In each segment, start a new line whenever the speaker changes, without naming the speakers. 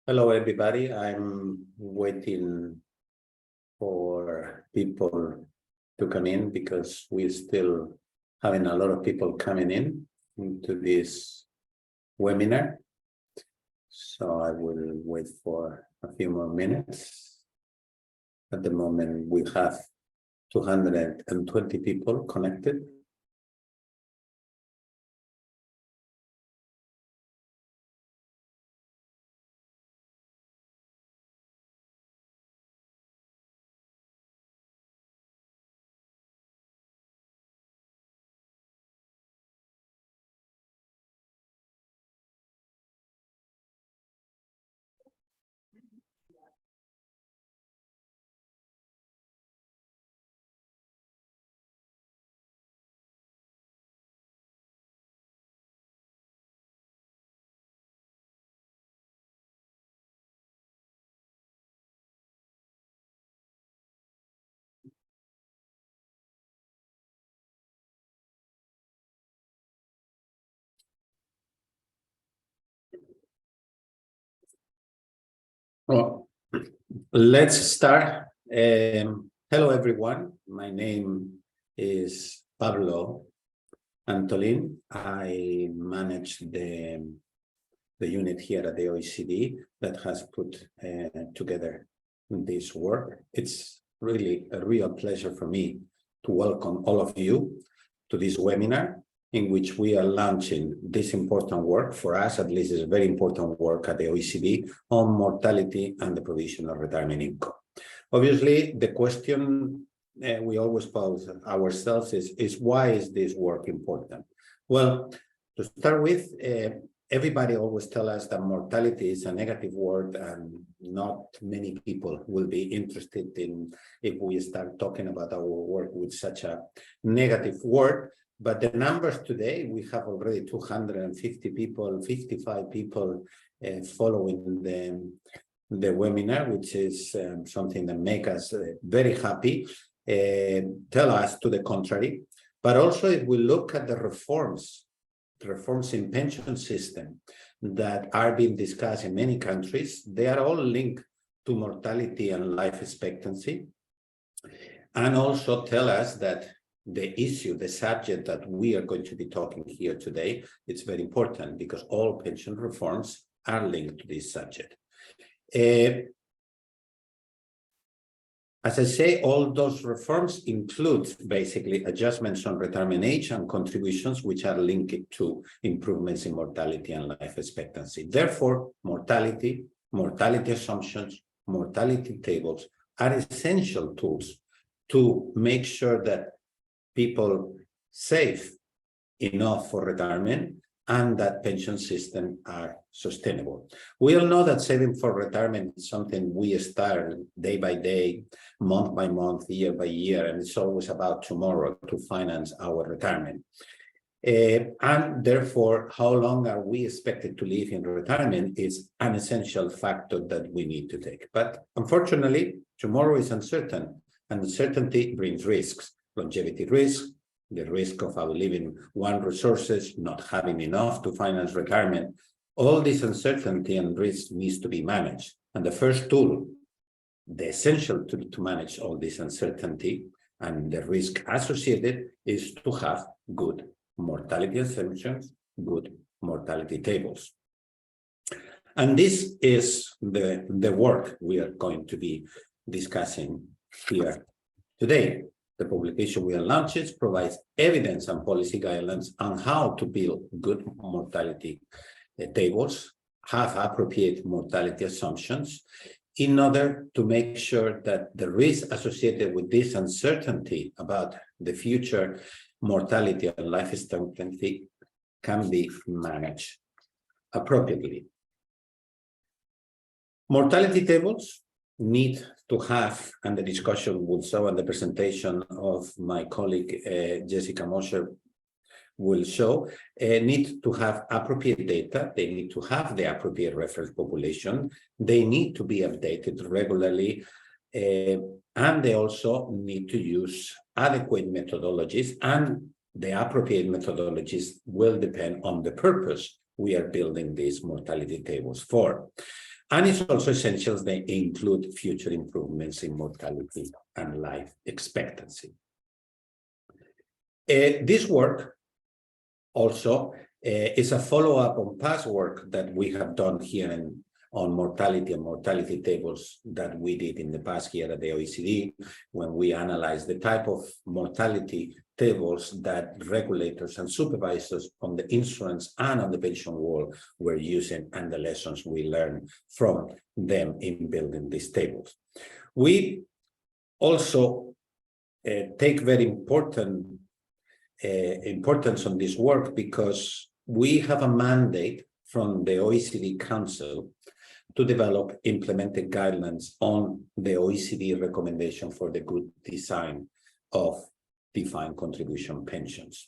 Hello, everybody. I'm waiting for people to come in because we're still having a lot of people coming in into this webinar. So I will wait for a few more minutes. At the moment, we have 220 people connected. Well, let's start. Hello, everyone. My name is Pablo Antolin. I manage the unit here at the OECD that has put together this work. It's really a real pleasure for me to welcome all of you to this webinar in which we are launching this important work. For us, at least, is very important work at the OECD on mortality and the provision of retirement income. Obviously, the question we always pose ourselves is why is this work important? Well, to start with, everybody always tells us that mortality is a negative word and not many people will be interested in if we start talking about our work with such a negative word. But the numbers today, we have already 250 people, 55 people following the webinar, which is something that makes us very happy, tell us to the contrary. But also if we look at the reforms in pension system that are being discussed in many countries, they are all linked to mortality and life expectancy, and also tell us that the subject that we are going to be talking here today, it's very important because all pension reforms are linked to this subject. As I say, all those reforms include basically adjustments on retirement age and contributions which are linked to improvements in mortality and life expectancy. Therefore, mortality assumptions, mortality tables are essential tools to make sure that people save enough for retirement and that pension systems are sustainable. We all know that saving for retirement is something we start day by day, month by month, year by year, and it's always about tomorrow to finance our retirement. And therefore, how long are we expected to live in retirement is an essential factor that we need to take. But unfortunately, tomorrow is uncertain, and uncertainty brings risks, longevity risk, the risk of outliving one's resources, not having enough to finance retirement. All this uncertainty and risk needs to be managed. And the first tool, the essential tool to manage all this uncertainty and the risk associated, is to have good mortality assumptions, good mortality tables. And this is the work we are going to be discussing here today. The publication we are launching provides evidence and policy guidelines on how to build good mortality tables, have appropriate mortality assumptions, in order to make sure that the risk associated with this uncertainty about the future mortality and life expectancy can be managed appropriately. Mortality tables need to have, and the discussion will show, and the presentation of my colleague Jessica Mosher will show, need to have appropriate data. They need to have the appropriate reference population. They need to be updated regularly. And they also need to use adequate methodologies, and the appropriate methodologies will depend on the purpose we are building these mortality tables for. And it's also essential they include future improvements in mortality and life expectancy. This work also is a follow-up on past work that we have done here on mortality and mortality tables that we did in the past year at the OECD, when we analyzed the type of mortality tables that regulators and supervisors on the insurance and on the pension world were using, and the lessons we learned from them in building these tables. We also take very importance on this work because we have a mandate from the OECD Council to develop implemented guidelines on the OECD recommendation for the good design of defined contribution pensions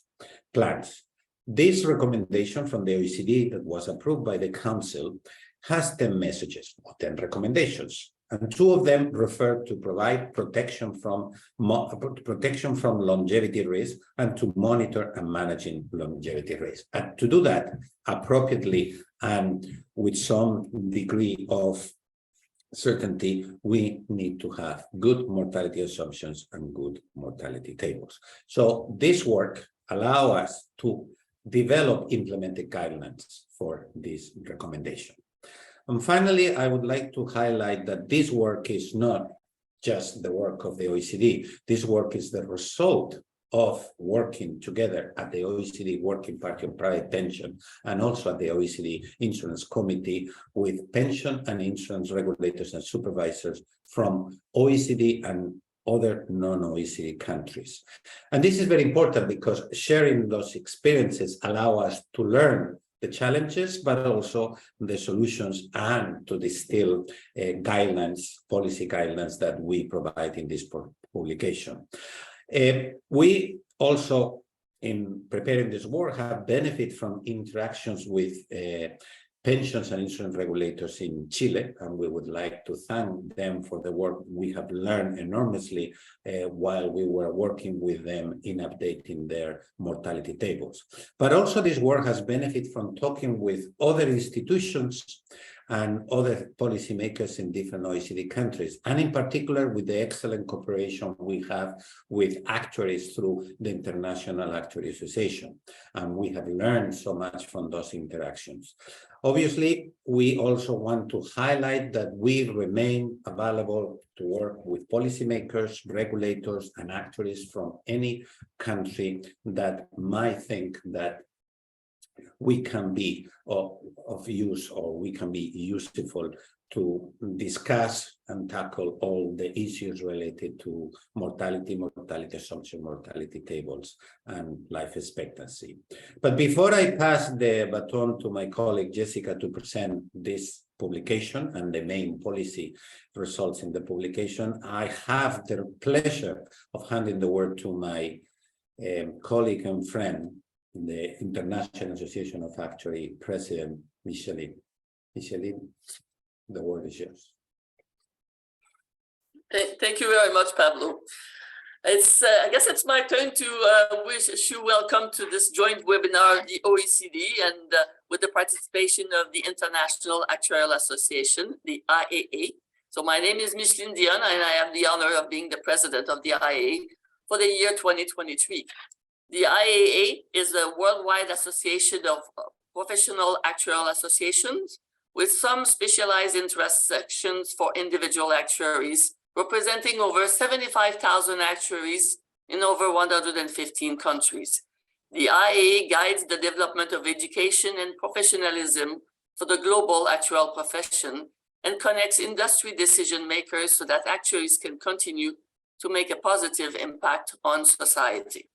plans. This recommendation from the OECD that was approved by the Council has 10 messages or 10 recommendations, and 2 of them refer to provide protection from longevity risk and to monitor and managing longevity risk. And to do that appropriately and with some degree of certainty, we need to have good mortality assumptions and good mortality tables. So this work allows us to develop implemented guidelines for this recommendation. And finally, I would like to highlight that this work is not just the work of the OECD. This work is the result of working together at the OECD Working Party on Private Pension and also at the OECD Insurance Committee with pension and insurance regulators and supervisors from OECD and other non-OECD countries. And this is very important because sharing those experiences allow us to learn the challenges, but also the solutions, and to distill guidelines, policy guidelines that we provide in this publication. We also, in preparing this work, have benefit from interactions with pensions and insurance regulators in Chile, and we would like to thank them for the work we have learned enormously while we were working with them in updating their mortality tables. But also this work has benefit from talking with other institutions and other policymakers in different OECD countries, and in particular with the excellent cooperation we have with actuaries through the International Actuary Association. And we have learned so much from those interactions. Obviously, we also want to highlight that we remain available to work with policymakers, regulators, and actuaries from any country that might think that we can be of use, or we can be useful to discuss and tackle all the issues related to mortality, mortality assumption, mortality tables, and life expectancy. But before I pass the baton to my colleague Jessica to present this publication and the main policy results in the publication, I have the pleasure of handing the word to my colleague and friend, the International Association of Actuary President, Micheline. Micheline, the word is yours.
Thank you very much, Pablo. I guess it's my turn to wish you welcome to this joint webinar of the OECD and with the participation of the International Actuarial Association, the IAA. So my name is Micheline Dion, and I have the honor of being the president of the IAA for the year 2023. The IAA is a worldwide association of professional actuarial associations with some specialized interest sections for individual actuaries, representing over 75,000 actuaries in over 115 countries. The IAA guides the development of education and professionalism for the global actuarial profession and connects industry decision makers so that actuaries can continue to make a positive impact on society.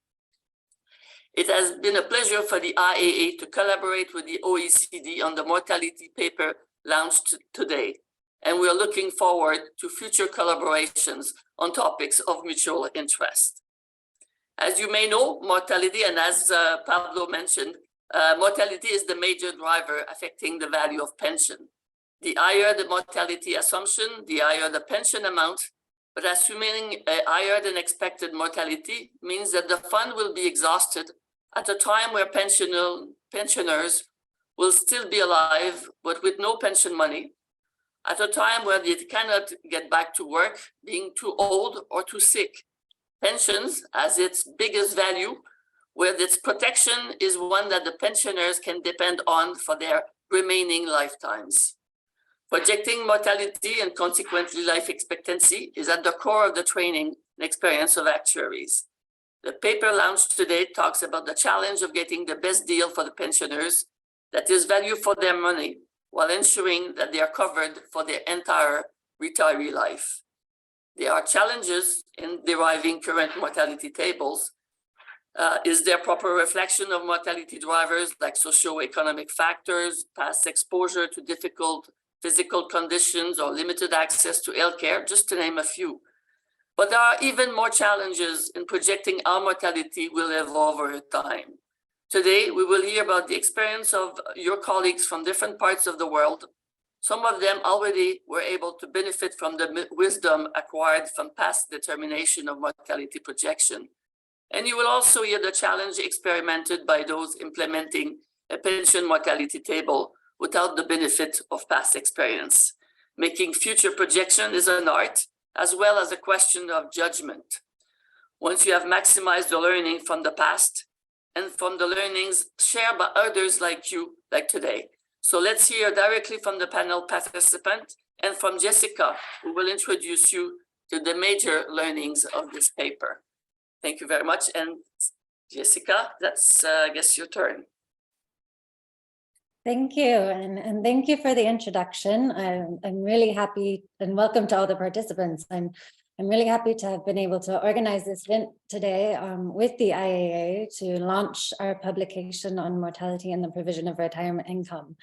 It has been a pleasure for the IAA to collaborate with the OECD on the mortality paper launched today, and we are looking forward to future collaborations on topics of mutual interest. As you may know, mortality, and as Pablo mentioned, mortality is the major driver affecting the value of pension. The higher the mortality assumption, the higher the pension amount, but assuming a higher than expected mortality means that the fund will be exhausted at a time where pensioners will still be alive, but with no pension money, at a time where they cannot get back to work, being too old or too sick. Pensions, as its biggest value, with its protection, is one that the pensioners can depend on for their remaining lifetimes. Projecting mortality and consequently life expectancy is at the core of the training and experience of actuaries. The paper launched today talks about the challenge of getting the best deal for the pensioners that is value for their money, while ensuring that they are covered for their entire retiree life. There are challenges in deriving current mortality tables. Is there proper reflection of mortality drivers like socioeconomic factors, past exposure to difficult physical conditions, or limited access to healthcare, just to name a few? But there are even more challenges in projecting how mortality will evolve over time. Today, we will hear about the experience of your colleagues from different parts of the world. Some of them already were able to benefit from the wisdom acquired from past determination of mortality projection. And you will also hear the challenge experimented by those implementing a pension mortality table without the benefit of past experience. Making future projection is an art, as well as a question of judgment. Once you have maximized the learning from the past and from the learnings shared by others like you, like today. So let's hear directly from the panel participant and from Jessica, who will introduce you to the major learnings of this paper. Thank you very much. And Jessica, that's, I guess, your turn.
Thank you, and thank you for the introduction. I'm really happy, and welcome to all the participants. I'm really happy to have been able to organize this event today with the IAA to launch our publication on mortality and the provision of retirement income.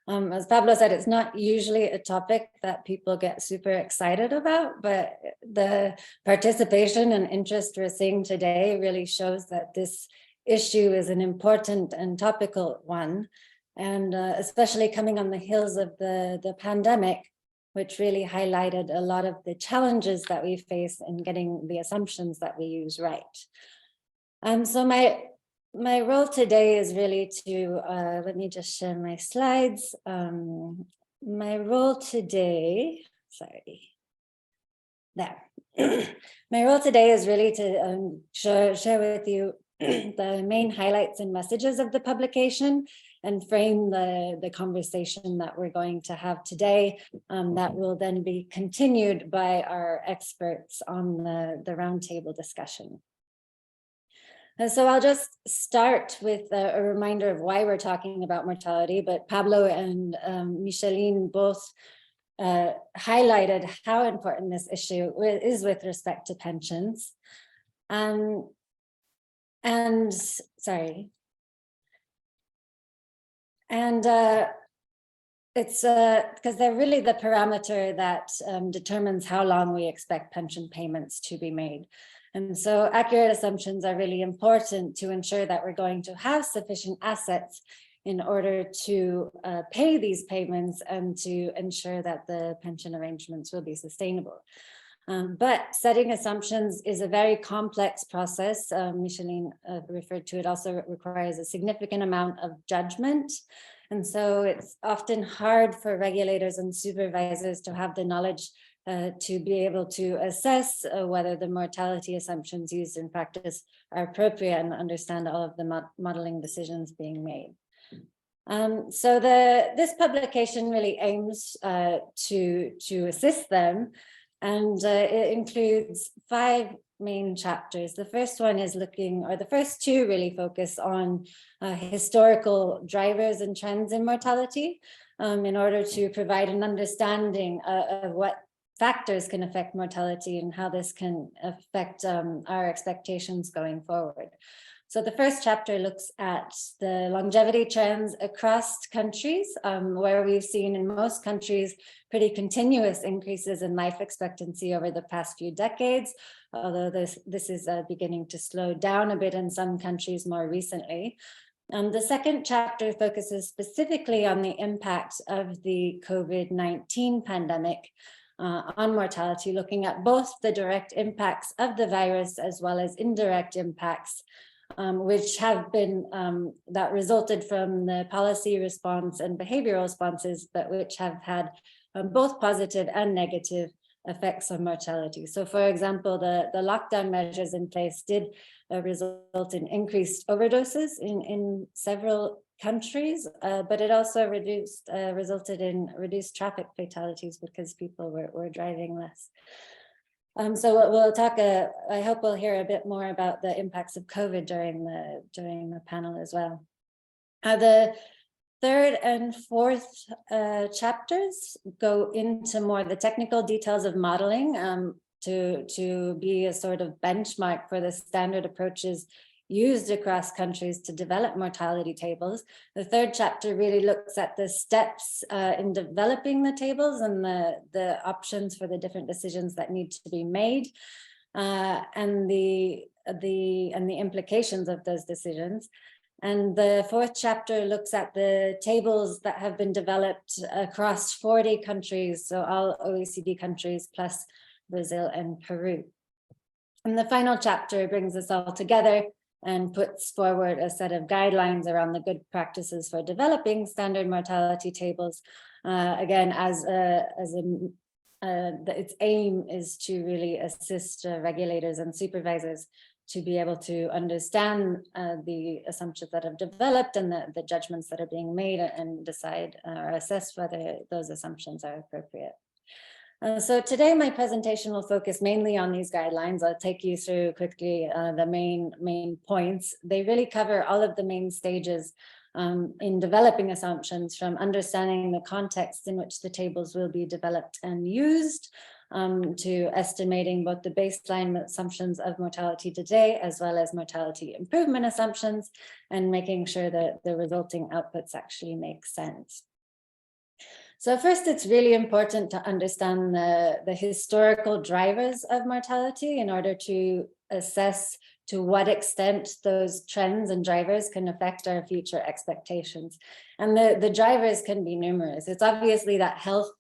As Pablo said, it's not usually a topic that people get super excited about, but the participation and interest we're seeing today really shows that this issue is an important and topical one. And especially coming on the heels of the pandemic, which really highlighted a lot of the challenges that we face in getting the assumptions that we use right. So my role today is really to, let me just share my slides. My role today, sorry, there. My role today is really to share with you the main highlights and messages of the publication and frame the conversation that we're going to have today that will then be continued by our experts on the roundtable discussion. And so I'll just start with a reminder of why we're talking about mortality, but Pablo and Micheline both highlighted how important this issue is with respect to pensions. It's because they're really the parameter that determines how long we expect pension payments to be made. And so accurate assumptions are really important to ensure that we're going to have sufficient assets in order to pay these payments and to ensure that the pension arrangements will be sustainable. But setting assumptions is a very complex process. Micheline referred to it, also requires a significant amount of judgment. And so it's often hard for regulators and supervisors to have the knowledge to be able to assess whether the mortality assumptions used in practice are appropriate and understand all of the modeling decisions being made. So this publication really aims to assist them, and it includes 5 main chapters. The first one is the first 2 really focus on historical drivers and trends in mortality in order to provide an understanding of what factors can affect mortality and how this can affect our expectations going forward. So the first chapter looks at the longevity trends across countries, where we've seen in most countries pretty continuous increases in life expectancy over the past few decades, although this is beginning to slow down a bit in some countries more recently. The second chapter focuses specifically on the impact of the COVID-19 pandemic on mortality, looking at both the direct impacts of the virus as well as indirect impacts, which have been that resulted from the policy response and behavioral responses, but which have had both positive and negative effects on mortality. So for example, the lockdown measures in place did result in increased overdoses in several countries, but it also resulted in reduced traffic fatalities because people were driving less. So we'll talk, I hope we'll hear a bit more about the impacts of COVID during the panel as well. The third and fourth chapters go into more the technical details of modeling to be a sort of benchmark for the standard approaches used across countries to develop mortality tables. The third chapter really looks at the steps in developing the tables and the options for the different decisions that need to be made, and the implications of those decisions. And the fourth chapter looks at the tables that have been developed across 40 countries, so all OECD countries plus Brazil and Peru. And the final chapter brings us all together and puts forward a set of guidelines around the good practices for developing standard mortality tables. Again, its aim is to really assist regulators and supervisors to be able to understand the assumptions that have developed and the judgments that are being made and decide or assess whether those assumptions are appropriate. So today my presentation will focus mainly on these guidelines. I'll take you through quickly the main points. They really cover all of the main stages in developing assumptions, from understanding the context in which the tables will be developed and used, to estimating both the baseline assumptions of mortality today as well as mortality improvement assumptions, and making sure that the resulting outputs actually make sense. So first, it's really important to understand the historical drivers of mortality in order to assess to what extent those trends and drivers can affect our future expectations. And the drivers can be numerous. It's obviously that health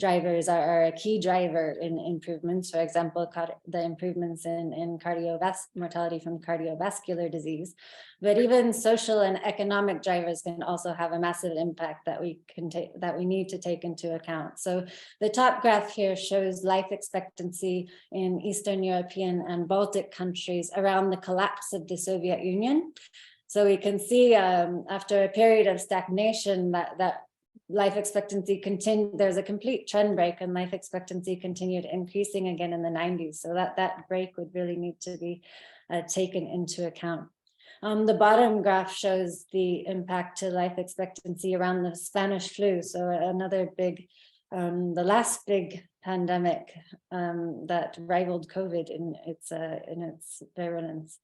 drivers are a key driver in improvements. For example, the improvements in mortality from cardiovascular disease. But even social and economic drivers can also have a massive impact that we need to take into account. So the top graph here shows life expectancy in Eastern European and Baltic countries around the collapse of the Soviet Union. So we can see after a period of stagnation that life expectancy continued, there's a complete trend break, and life expectancy continued increasing again in the 90s. So that break would really need to be taken into account. The bottom graph shows the impact to life expectancy around the Spanish flu. So another big, the last big pandemic that rivaled COVID in its virulence.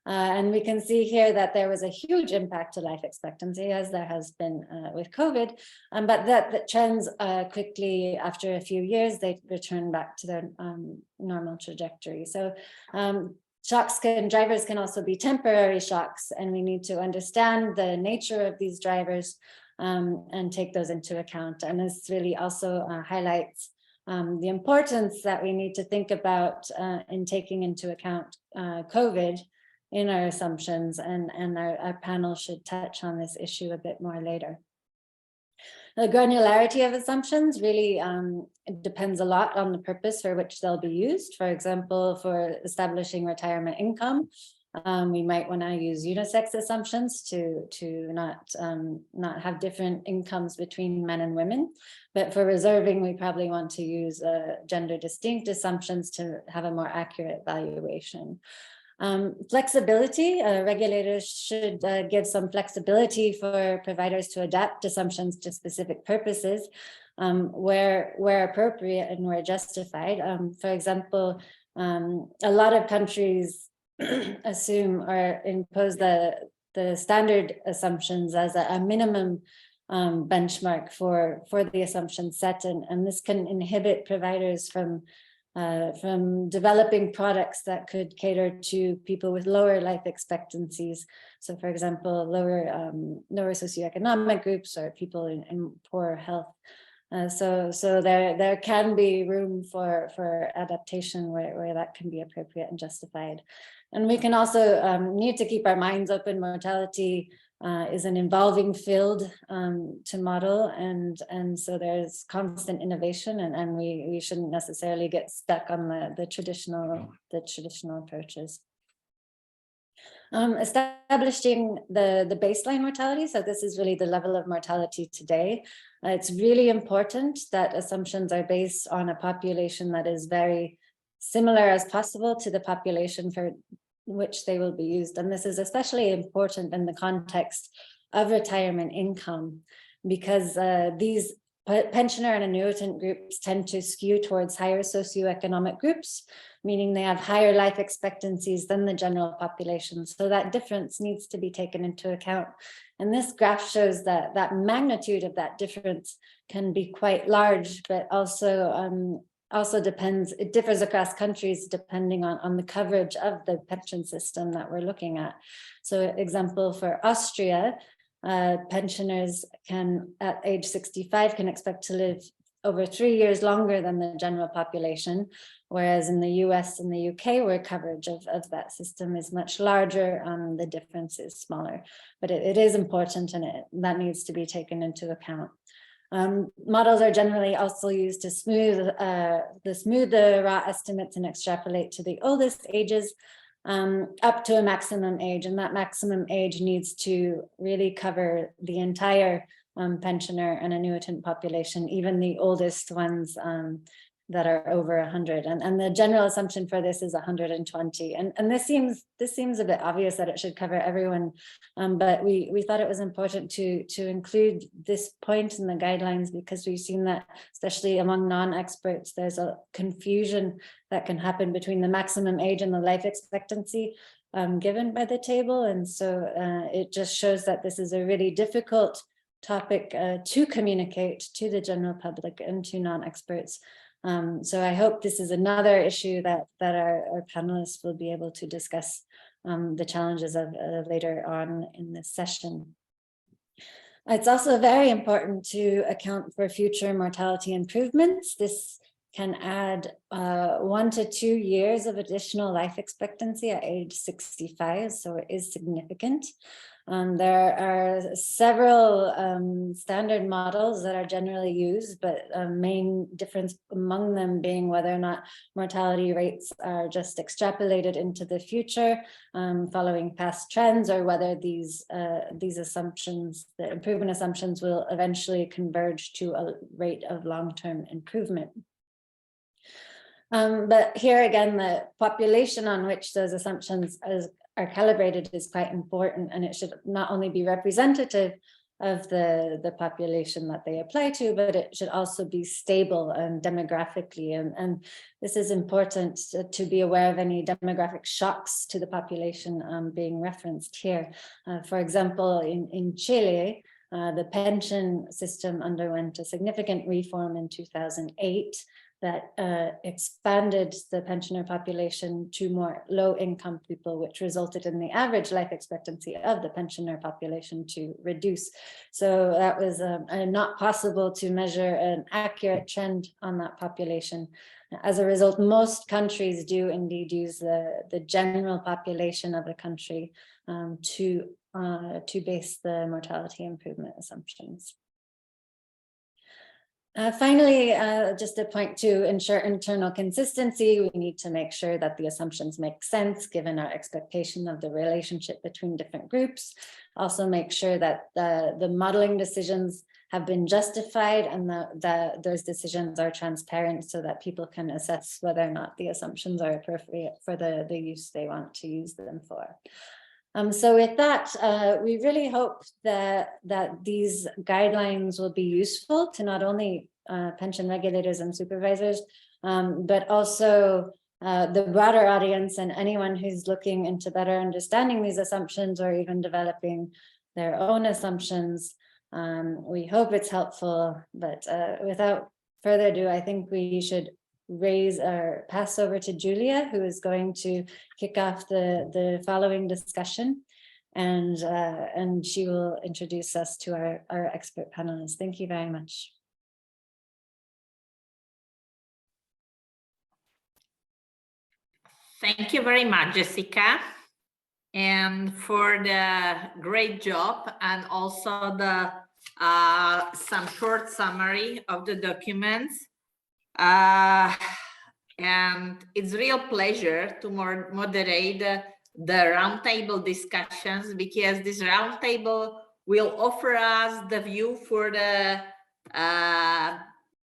And we can see here that there was a huge impact to life expectancy, as there has been with COVID, but that trends quickly, after a few years, they return back to their normal trajectory. So drivers can also be temporary shocks, and we need to understand the nature of these drivers and take those into account. And this really also highlights the importance that we need to think about in taking into account COVID in our assumptions, and our panel should touch on this issue a bit more later. The granularity of assumptions really depends a lot on the purpose for which they'll be used. For example, for establishing retirement income, we might want to use unisex assumptions to not have different incomes between men and women. But for reserving, we probably want to use gender distinct assumptions to have a more accurate valuation. Flexibility, regulators should give some flexibility for providers to adapt assumptions to specific purposes where appropriate and where justified. For example, a lot of countries assume or impose the standard assumptions as a minimum benchmark for the assumption set, and this can inhibit providers from developing products that could cater to people with lower life expectancies. So, for example, lower socioeconomic groups or people in poor health. So there can be room for adaptation where that can be appropriate and justified. And we can also need to keep our minds open. Mortality is an evolving field to model, and so there's constant innovation, and we shouldn't necessarily get stuck on the traditional approaches. Establishing the baseline mortality. So this is really the level of mortality today. It's really important that assumptions are based on a population that is very similar as possible to the population for which they will be used. And this is especially important in the context of retirement income, because these pensioner and annuitant groups tend to skew towards higher socioeconomic groups, meaning they have higher life expectancies than the general population. So that difference needs to be taken into account. And this graph shows that magnitude of that difference can be quite large, but also depends, it differs across countries depending on the coverage of the pension system that we're looking at. So example for Austria, pensioners can at age 65 can expect to live over 3 years longer than the general population, whereas in the US and the UK, where coverage of that system is much larger, the difference is smaller. But it is important, and that needs to be taken into account. Models are generally also used to smooth the raw estimates and extrapolate to the oldest ages up to a maximum age, and that maximum age needs to really cover the entire pensioner and annuitant population, even the oldest ones that are over 100. And the general assumption for this is 120. And this seems a bit obvious that it should cover everyone, but we thought it was important to include this point in the guidelines, because we've seen that, especially among non-experts, there's a confusion that can happen between the maximum age and the life expectancy given by the table. And so it just shows that this is a really difficult topic to communicate to the general public and to non-experts. So I hope this is another issue that our panelists will be able to discuss the challenges of later on in this session. It's also very important to account for future mortality improvements. This can add 1 to 2 years of additional life expectancy at age 65, so it is significant. There are several standard models that are generally used, but a main difference among them being whether or not mortality rates are just extrapolated into the future following past trends, or whether these assumptions, the improvement assumptions, will eventually converge to a rate of long-term improvement. But here again, the population on which those assumptions are calibrated is quite important, and it should not only be representative of the population that they apply to, but it should also be stable and demographically. And this is important to be aware of any demographic shocks to the population being referenced here. For example, in Chile, the pension system underwent a significant reform in 2008 that expanded the pensioner population to more low-income people, which resulted in the average life expectancy of the pensioner population to reduce. So that was not possible to measure an accurate trend on that population. As a result, most countries do indeed use the general population of the country to base the mortality improvement assumptions. Finally, just a point to ensure internal consistency, we need to make sure that the assumptions make sense given our expectation of the relationship between different groups. Also make sure that the modeling decisions have been justified and that those decisions are transparent so that people can assess whether or not the assumptions are appropriate for the use they want to use them for. So with that, we really hope that these guidelines will be useful to not only pension regulators and supervisors, but also the broader audience and anyone who's looking into better understanding these assumptions or even developing their own assumptions. We hope it's helpful, but without further ado, I think we should pass over to Julia, who is going to kick off the following discussion, and she will introduce us to our expert panelists. Thank you very much.
Thank you very much, Jessica, and for the great job, and also the some short summary of the documents. And it's a real pleasure to moderate the roundtable discussions, because this roundtable will offer us the view for the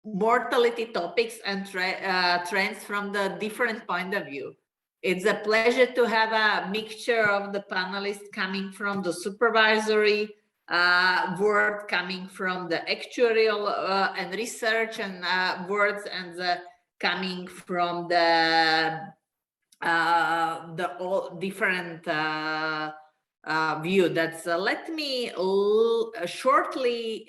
mortality topics and trends from the different point of view. It's a pleasure to have a mixture of the panelists coming from the supervisory world, coming from the actuarial and research and words, and coming from the all different view. Let me shortly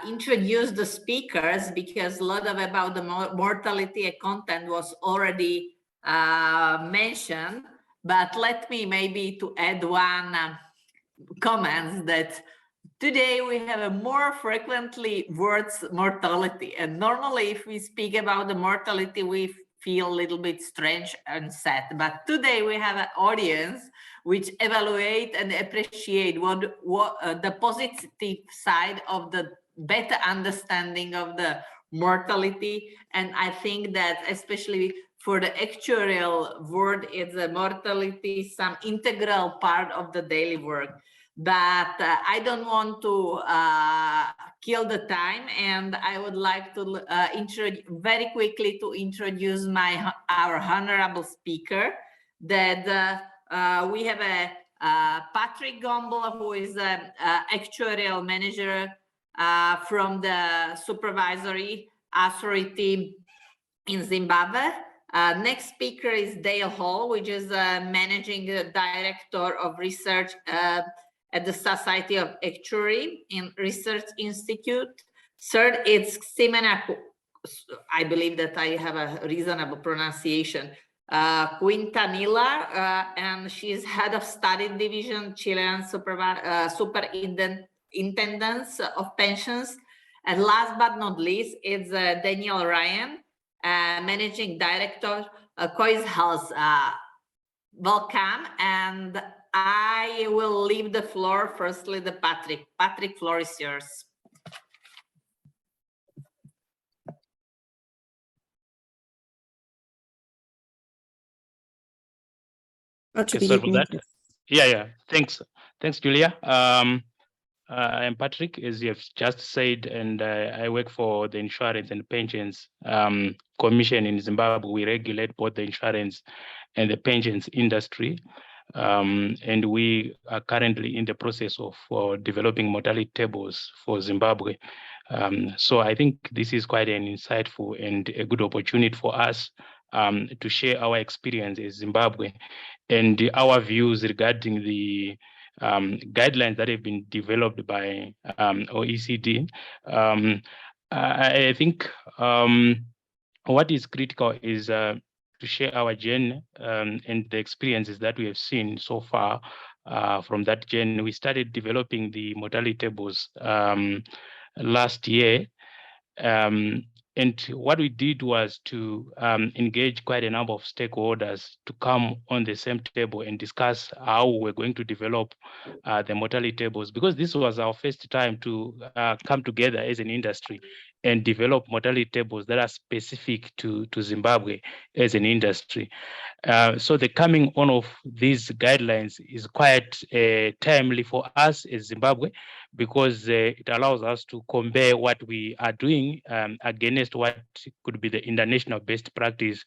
introduce the speakers, because a lot about the mortality content was already mentioned, but let me maybe to add one comment that today we have a more frequently words mortality, and normally if we speak about the mortality we feel a little bit strange and sad, but today we have an audience which evaluate and appreciate what the positive side of the better understanding of the mortality. And I think that especially for the actuarial world, it's a mortality, some integral part of the daily work. But I don't want to kill the time, and I would like to very quickly to introduce our honorable speaker. That we have a Patrick Gomble, who is an actuarial manager from the supervisory authority in Zimbabwe. Next speaker is Dale Hall, which is managing director of research at the Society of Actuary in Research Institute. Third, it's Ximena, I believe that I have a reasonable pronunciation, Quintanilla, and she is head of study division, Chilean superintendence of pensions. And last but not least, it's Daniel Ryan, managing director, Cois Health. Welcome, and I will leave the floor firstly to Patrick. Patrick, floor is yours.
Okay, sorry for that. Yeah. Thanks, Julia. I'm Patrick, as you have just said, and I work for the Insurance and Pensions Commission in Zimbabwe. We regulate both the insurance and the pensions industry. And we are currently in the process of developing mortality tables for Zimbabwe. So I think this is quite an insightful and a good opportunity for us to share our experience in Zimbabwe and our views regarding the guidelines that have been developed by OECD. I think what is critical is to share our journey and the experiences that we have seen so far from that journey. We started developing the mortality tables last year. And what we did was to engage quite a number of stakeholders to come on the same table and discuss how we're going to develop the mortality tables, because this was our first time to come together as an industry and develop mortality tables that are specific to Zimbabwe as an industry. So the coming on of these guidelines is quite timely for us as Zimbabwe, because it allows us to compare what we are doing against what could be the international best practice.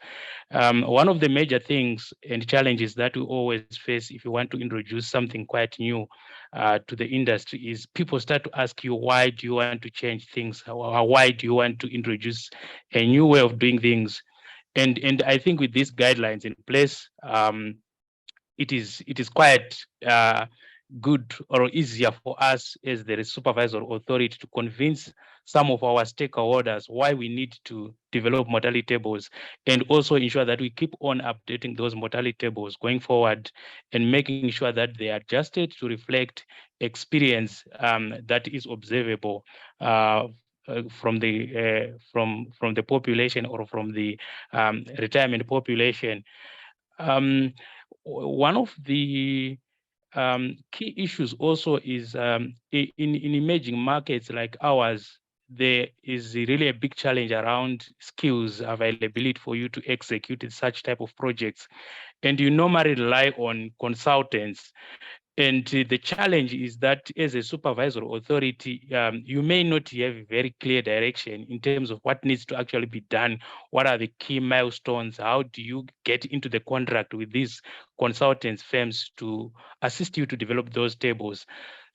One of the major things and challenges that we always face if you want to introduce something quite new to the industry is people start to ask you, why do you want to change things? Why do you want to introduce a new way of doing things? And I think with these guidelines in place, it is quite good or easier for us as the supervisor authority to convince some of our stakeholders why we need to develop mortality tables, and also ensure that we keep on updating those mortality tables going forward and making sure that they are adjusted to reflect experience that is observable from the population or from the retirement population. One of the key issues also is in emerging markets like ours, there is really a big challenge around skills availability for you to execute such type of projects. And you normally rely on consultants. And the challenge is that as a supervisory authority, you may not have a very clear direction in terms of what needs to actually be done. What are the key milestones? How do you get into the contract with these consultants firms to assist you to develop those tables?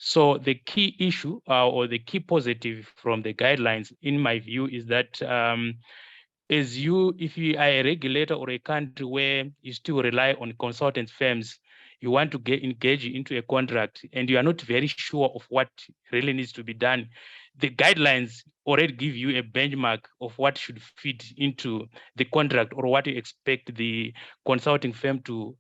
So the key issue or the key positive from the guidelines, in my view, is that if you are a regulator or a country where you still rely on consultant firms, you want to engage into a contract and you are not very sure of what really needs to be done, the guidelines already give you a benchmark of what should fit into the contract or what you expect the consulting firm to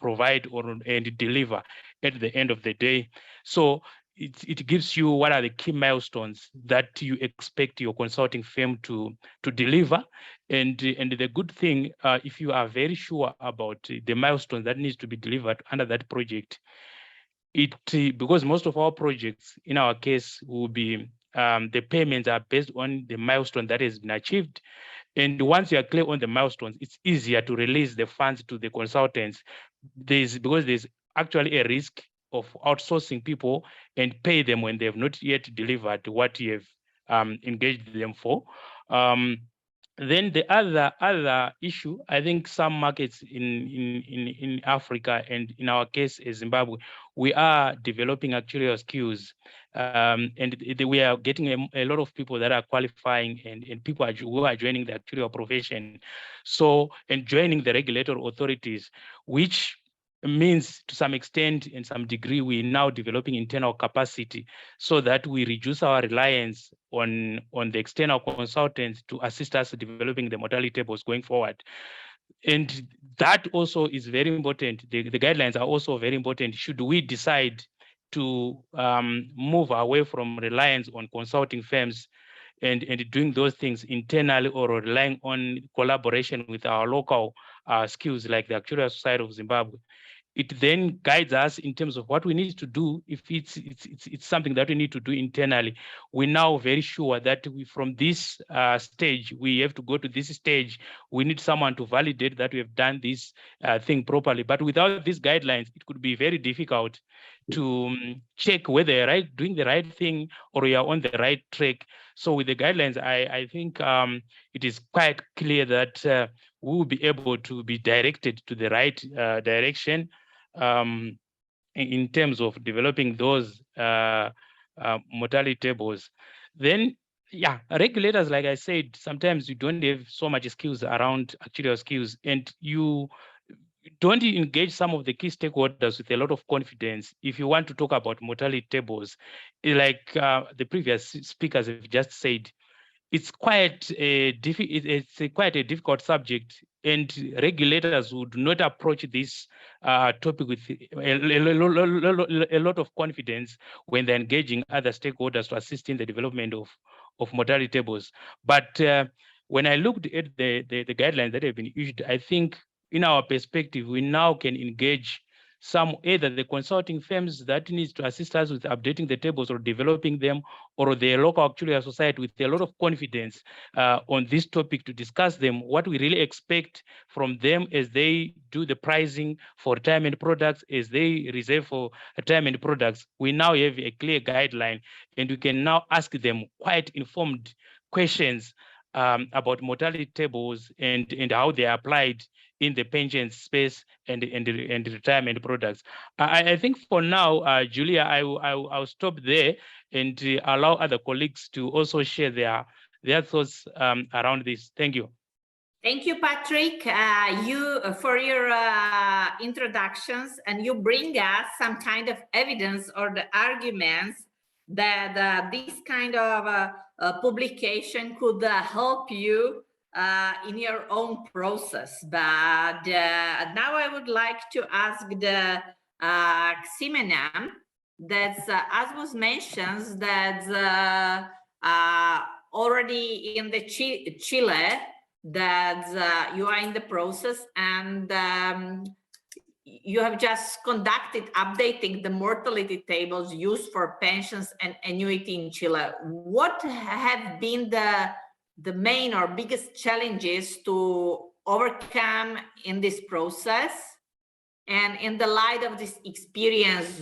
provide and deliver at the end of the day. So it gives you what are the key milestones that you expect your consulting firm to deliver. And the good thing, if you are very sure about the milestones that needs to be delivered under that project, because most of our projects, in our case, will be the payments are based on the milestone that has been achieved. And once you are clear on the milestones, it's easier to release the funds to the consultants. Because there's actually a risk of outsourcing people and pay them when they have not yet delivered what you have engaged them for. Then the other issue, I think some markets in Africa and in our case is Zimbabwe, we are developing actuarial skills, and we are getting a lot of people that are qualifying and people who are joining the actuarial profession. So, and joining the regulatory authorities, which means to some extent and some degree we're now developing internal capacity so that we reduce our reliance on the external consultants to assist us developing the mortality tables going forward. And that also is very important. The guidelines are also very important. Should we decide to move away from reliance on consulting firms and doing those things internally or relying on collaboration with our local skills like the Actuarial Society of Zimbabwe, it then guides us in terms of what we need to do. If it's something that we need to do internally, we're now very sure that from this stage, we have to go to this stage. We need someone to validate that we have done this thing properly. But without these guidelines, it could be very difficult to check whether you're doing the right thing or you're on the right track. So with the guidelines, I think it is quite clear that we will be able to be directed to the right direction in terms of developing those mortality tables. Then, yeah, regulators, like I said, sometimes you don't have so much skills around actuarial skills, and you don't engage some of the key stakeholders with a lot of confidence if you want to talk about mortality tables. Like the previous speakers have just said, it's quite a difficult subject, and regulators would not approach this topic with a lot of confidence when they're engaging other stakeholders to assist in the development of mortality tables. But when I looked at the guidelines that have been issued, I think in our perspective, we now can engage either the consulting firms that needs to assist us with updating the tables or developing them, or the local actuarial society with a lot of confidence on this topic to discuss them, what we really expect from them as they do the pricing for retirement products, as they reserve for retirement products. We now have a clear guideline, and we can now ask them quite informed questions about mortality tables and how they are applied in the pension space and retirement products. I think for now, Julia, I'll stop there and allow other colleagues to also share their thoughts around this. Thank you.
Thank you, Patrick, for your introductions, and you bring us some kind of evidence or the arguments that this kind of publication could help you in your own process. But now I would like to ask the Ximenem, that as was mentioned, that already in the Chile, that you are in the process, and you have just conducted updating the mortality tables used for pensions and annuity in Chile. What have been the main or biggest challenges to overcome in this process? And in the light of this experience,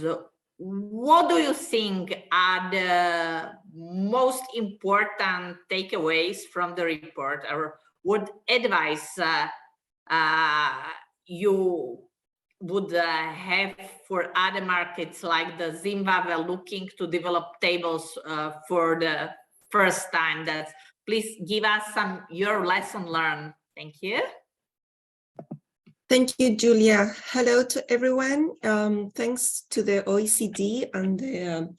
what do you think are the most important takeaways from the report, or what advice you would have for other markets like the Zimbabwe looking to develop tables for the first time? That please give us your lesson learned. Thank you.
Thank you, Julia. Hello to everyone. Thanks to the OECD and the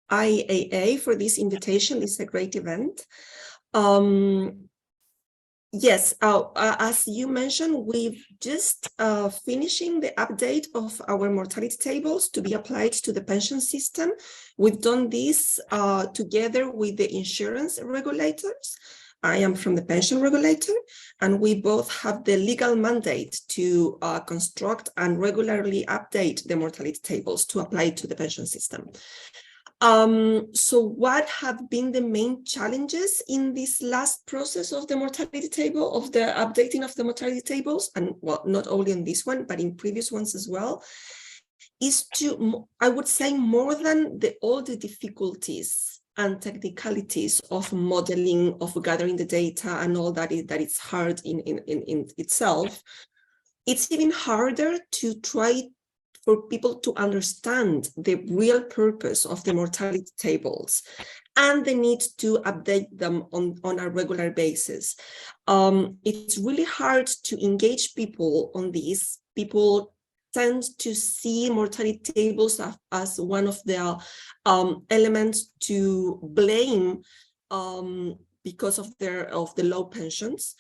IAA for this invitation. This is a great event. Yes, as you mentioned, we've just finishing the update of our mortality tables to be applied to the pension system. We've done this together with the insurance regulators. I am from the pension regulator, and we both have the legal mandate to construct and regularly update the mortality tables to apply to the pension system. So what have been the main challenges in this last process of the mortality table, of the updating of the mortality tables, and well, not only in this one, but in previous ones as well, is to, I would say, more than all the difficulties and technicalities of modeling, of gathering the data and all that it's hard in itself. It's even harder to try for people to understand the real purpose of the mortality tables and the need to update them on a regular basis. It's really hard to engage people on this. People tend to see mortality tables as one of the elements to blame because of the low pensions,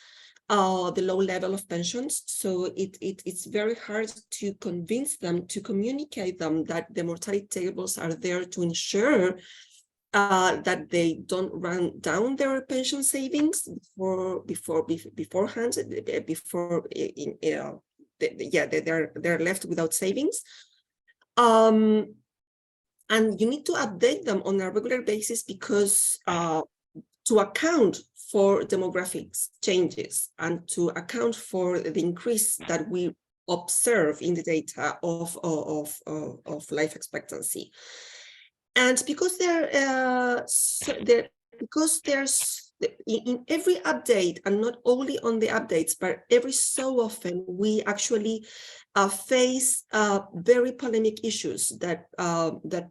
the low level of pensions. So it's very hard to convince them, to communicate them that the mortality tables are there to ensure that they don't run down their pension savings beforehand, they're left without savings. And you need to update them on a regular basis because to account for demographic changes and to account for the increase that we observe in the data of life expectancy. And because there's in every update, and not only on the updates, but every so often we actually face very polemic issues that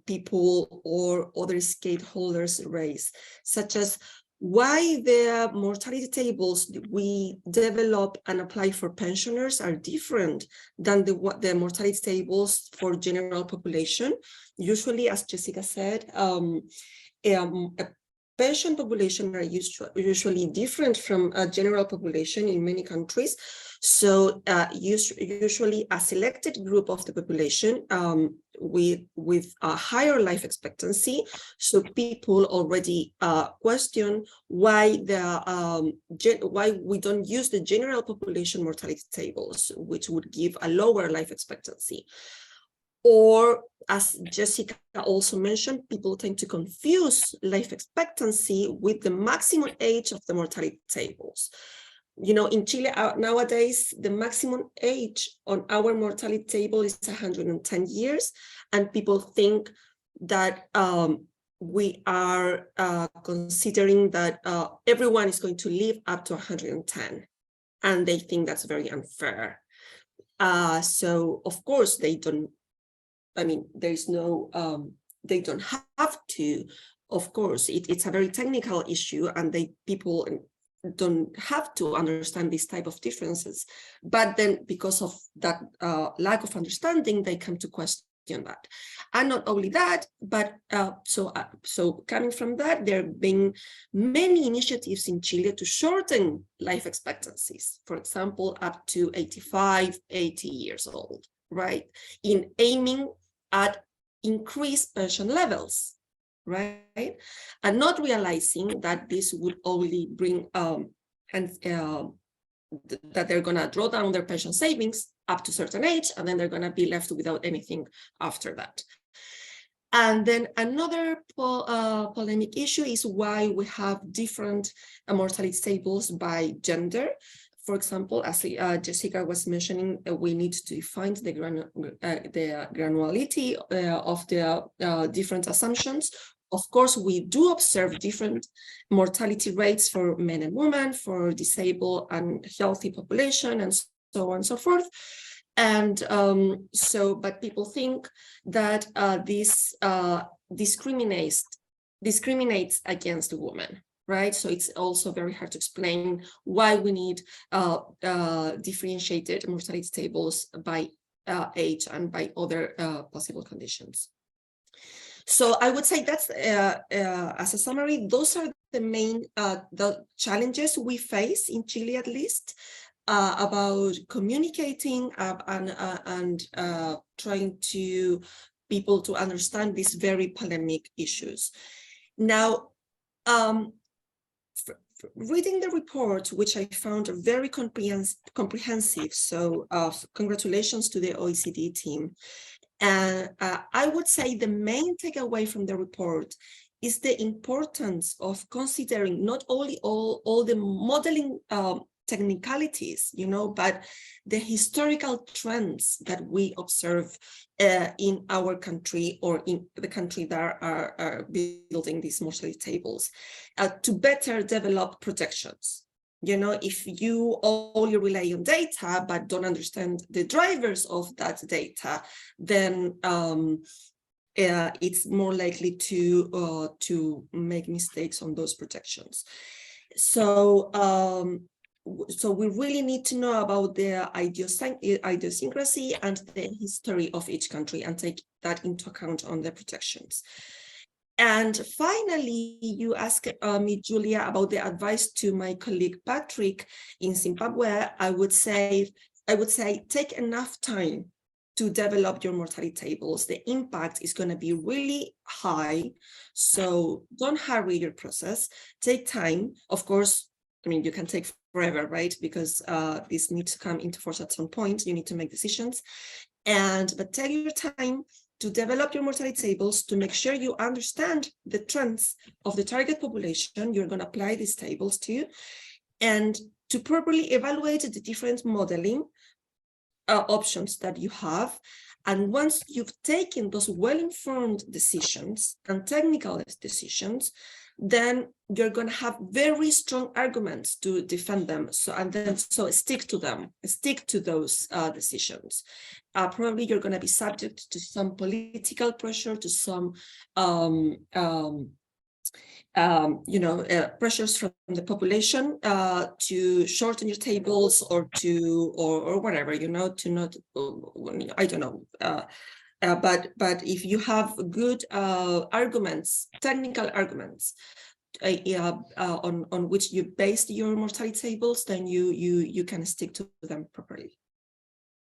people or other stakeholders raise, such as why the mortality tables we develop and apply for pensioners are different than the mortality tables for general population. Usually, as Jessica said, pension population are usually different from a general population in many countries. So usually a selected group of the population with a higher life expectancy. So people already question why we don't use the general population mortality tables, which would give a lower life expectancy. Or, as Jessica also mentioned, people tend to confuse life expectancy with the maximum age of the mortality tables. You know, in Chile nowadays, the maximum age on our mortality table is 110 years, and people think that we are considering that everyone is going to live up to 110, and they think that's very unfair. So, of course, they don't. I mean, there's no, they don't have to, of course, it's a very technical issue, and people don't have to understand this type of differences, but then because of that lack of understanding, they come to question that. And not only that, but so coming from that, there have been many initiatives in Chile to shorten life expectancies, for example, up to 85, 80 years old, right? In aiming at increased pension levels, right? And not realizing that this would only bring that they're going to draw down their pension savings up to a certain age, and then they're going to be left without anything after that. And then another polemic issue is why we have different mortality tables by gender. For example, as Jessica was mentioning, we need to find the granularity of the different assumptions. Of course, we do observe different mortality rates for men and women, for disabled and healthy population, and so on and so forth. And but people think that this discriminates against women, right? So it's also very hard to explain why we need differentiated mortality tables by age and by other possible conditions. So I would say that's, as a summary, those are the main the challenges we face in Chile, at least, about communicating and trying to people to understand these very polemic issues. Now, reading the report, which I found very comprehensive, so congratulations to the OECD team. And I would say the main takeaway from the report is the importance of considering not only all the modeling technicalities, you know, but the historical trends that we observe in our country or in the country that are building these mortality tables to better develop projections. You know, if you only rely on data but don't understand the drivers of that data, then it's more likely to make mistakes on those projections. So so we really need to know about the idiosyncrasy and the history of each country and take that into account on the projections. And finally, you asked me, Julia, about the advice to my colleague Patrick in Zimbabwe. I would say take enough time to develop your mortality tables. The impact is going to be really high, so don't hurry your process. Take time. Of course, I mean, you can take forever, right? Because this needs to come into force at some point. You need to make decisions, but take your time to develop your mortality tables, to make sure you understand the trends of the target population you're going to apply these tables to, and to properly evaluate the different modeling options that you have. And once you've taken those well-informed decisions and technical decisions, then you're going to have very strong arguments to defend them. So stick to them, stick to those decisions. Probably you're going to be subject to some political pressure, to some pressures from the population to shorten your tables or whatever, you know, to not, I don't know. But if you have good arguments, technical arguments on which you based your mortality tables, then you can stick to them properly.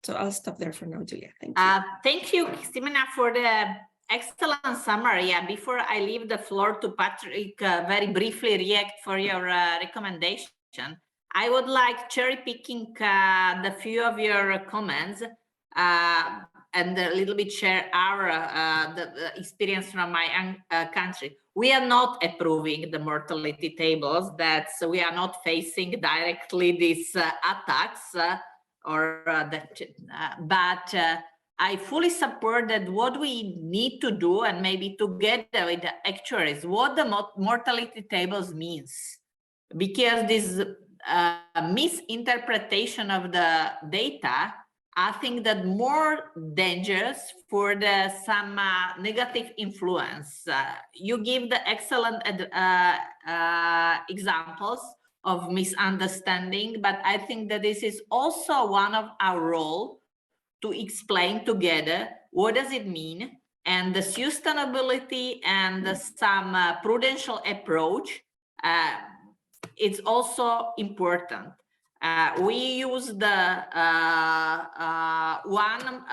So I'll stop there for now, Julia. Thank you.
Thank you, Ximena, for the excellent summary. Yeah, before I leave the floor to Patrick, very briefly react for your recommendation. I would like cherry picking the few of your comments and a little bit share our the experience from my country. We are not approving the mortality tables. That's we are not facing directly these attacks but I fully support that what we need to do, and maybe together with the actuaries, what the mortality tables means, because this misinterpretation of the data, I think that more dangerous for the some negative influence. You give the excellent examples of misunderstanding, but I think that this is also one of our role to explain together what does it mean, and the sustainability and some prudential approach. It's also important. We use the one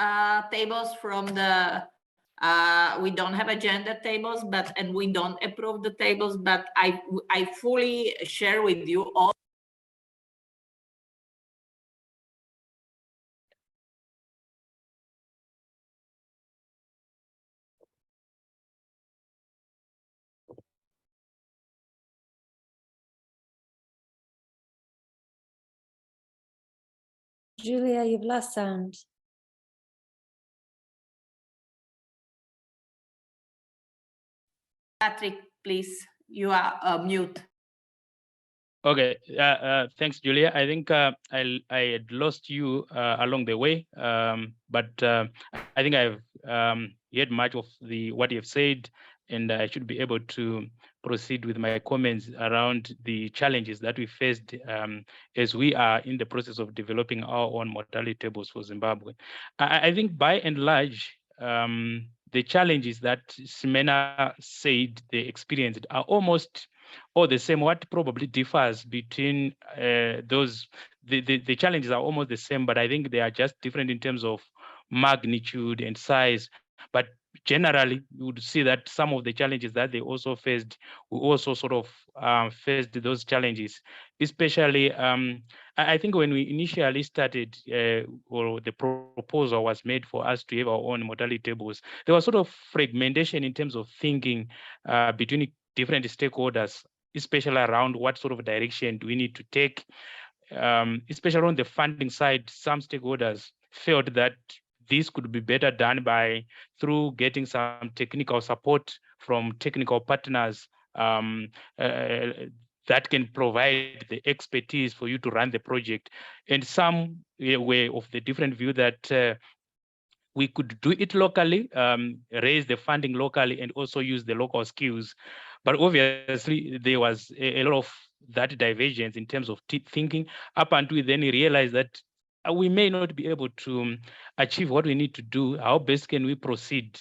tables from the we don't have agenda tables, and we don't approve the tables, but I fully share with you all.
Julia, you've lost sound.
Patrick, please, you are mute.
Okay, thanks, Julia. I think I had lost you along the way, but I think I've heard much of what you've said, and I should be able to proceed with my comments around the challenges that we faced as we are in the process of developing our own mortality tables for Zimbabwe. I think by and large, the challenges that Ximena said they experienced are almost all the same. What probably differs between the challenges are almost the same, but I think they are just different in terms of magnitude and size. But generally, you would see that some of the challenges that they also faced, we also sort of faced those challenges, especially I think when we initially started or the proposal was made for us to have our own mortality tables, there was sort of fragmentation in terms of thinking between different stakeholders, especially around what sort of direction do we need to take, especially on the funding side. Some stakeholders felt that this could be better done through getting some technical support from technical partners that can provide the expertise for you to run the project. And some were of the different view that we could do it locally, raise the funding locally, and also use the local skills. But obviously, there was a lot of that divergence in terms of thinking, up until we then realized that we may not be able to achieve what we need to do. How best can we proceed?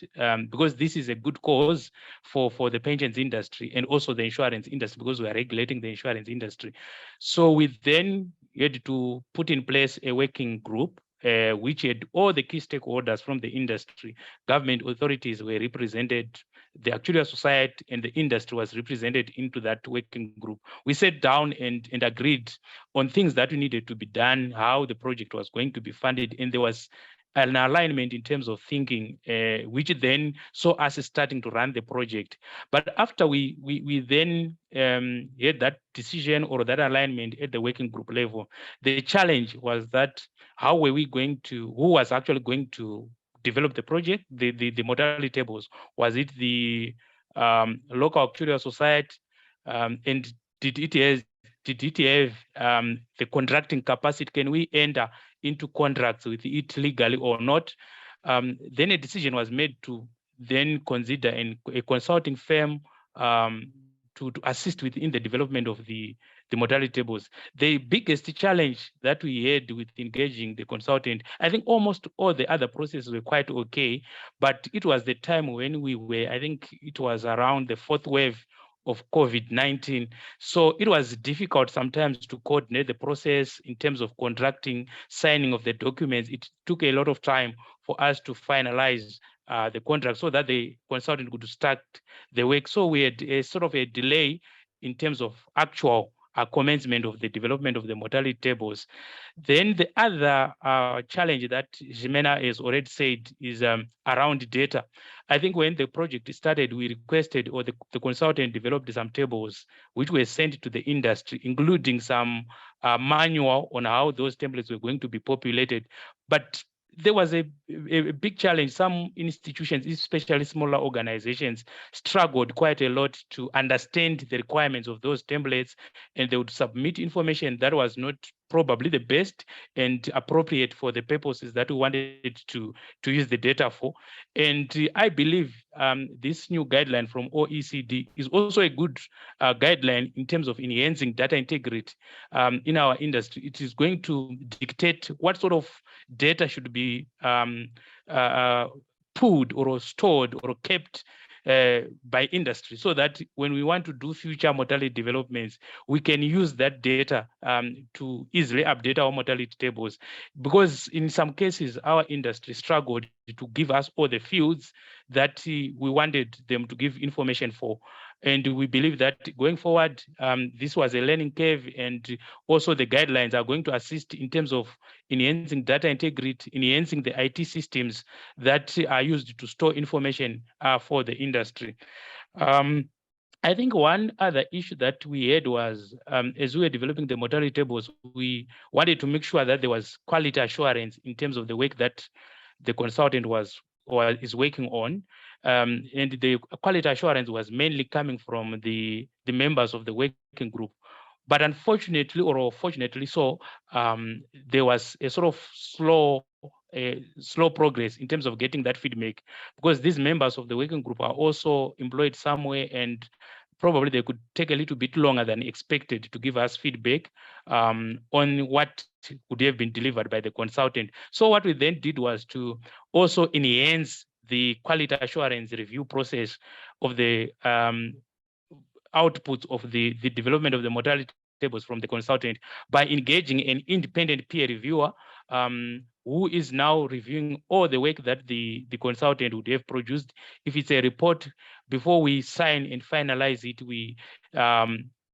Because this is a good cause for the pensions industry and also the insurance industry, because we are regulating the insurance industry. So we then had to put in place a working group which had all the key stakeholders from the industry. Government authorities were represented, the actuarial society and the industry was represented into that working group. We sat down and agreed on things that needed to be done, how the project was going to be funded, and there was an alignment in terms of thinking, which then saw us starting to run the project. But after we then had that decision or that alignment at the working group level, the challenge was that how were we going to, who was actually going to develop the project, the mortality tables? Was it the local actuarial society? And did it have the contracting capacity? Can we enter into contracts with it legally or not? Then a decision was made to then consider a consulting firm to assist within the development of the mortality tables. The biggest challenge that we had with engaging the consultant, I think almost all the other processes were quite okay, but it was the time when we were, I think it was around the fourth wave of COVID-19. So it was difficult sometimes to coordinate the process in terms of contracting, signing of the documents. It took a lot of time for us to finalize the contract so that the consultant could start the work. So we had a sort of a delay in terms of actual commencement of the development of the mortality tables. Then the other challenge that Ximena has already said is around data. I think when the project started, we requested, or the consultant developed some tables which were sent to the industry, including some manual on how those templates were going to be populated. But there was a big challenge. Some institutions, especially smaller organizations, struggled quite a lot to understand the requirements of those templates, and they would submit information that was not probably the best and appropriate for the purposes that we wanted to use the data for. And I believe this new guideline from OECD is also a good guideline in terms of enhancing data integrity in our industry. It is going to dictate what sort of data should be pooled or stored or kept by industry, so that when we want to do future mortality developments, we can use that data to easily update our mortality tables. Because in some cases, our industry struggled to give us all the fields that we wanted them to give information for. And we believe that going forward, this was a learning curve, and also the guidelines are going to assist in terms of enhancing data integrity, enhancing the IT systems that are used to store information for the industry. I think one other issue that we had was, as we were developing the mortality tables, we wanted to make sure that there was quality assurance in terms of the work that the consultant is working on. And the quality assurance was mainly coming from the members of the working group. But unfortunately, or fortunately so, there was a sort of slow progress in terms of getting that feedback, because these members of the working group are also employed somewhere, and probably they could take a little bit longer than expected to give us feedback on what would have been delivered by the consultant. So what we then did was to also enhance the quality assurance review process of the outputs of the development of the mortality tables from the consultant by engaging an independent peer reviewer who is now reviewing all the work that the consultant would have produced. If it's a report, before we sign and finalize it, we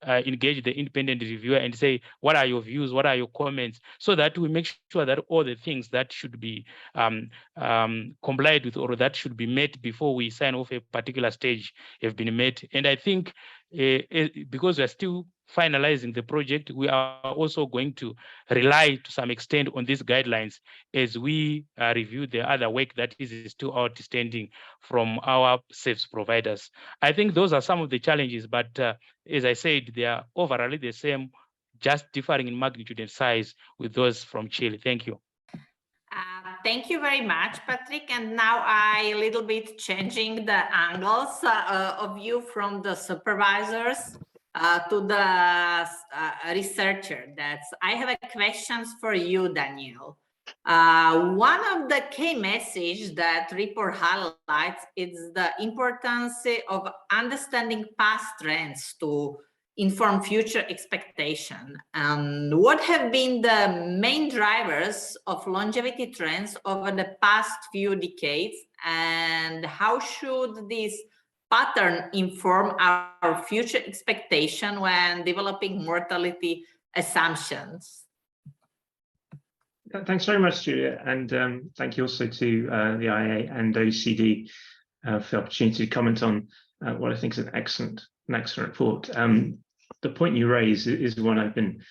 engage the independent reviewer and say, what are your views, what are your comments, so that we make sure that all the things that should be complied with, or that should be met before we sign off a particular stage, have been met. And I think because we're still finalizing the project, we are also going to rely to some extent on these guidelines as we review the other work that is still outstanding from our service providers. I think those are some of the challenges, but as I said, they are overall the same, just differing in magnitude and size with those from Chile. Thank you.
Thank you very much, Patrick. And now I a little bit changing the angles of view from the supervisors to the researcher. I have a questions for you, Daniel. One of the key messages that report highlights is the importance of understanding past trends to inform future expectation. What have been the main drivers of longevity trends over the past few decades, and how should this pattern inform our future expectation when developing mortality assumptions?
Thanks very much, Julia, and thank you also to the IAA and OECD for the opportunity to comment on what I think is an excellent report. The point you raise is one I've been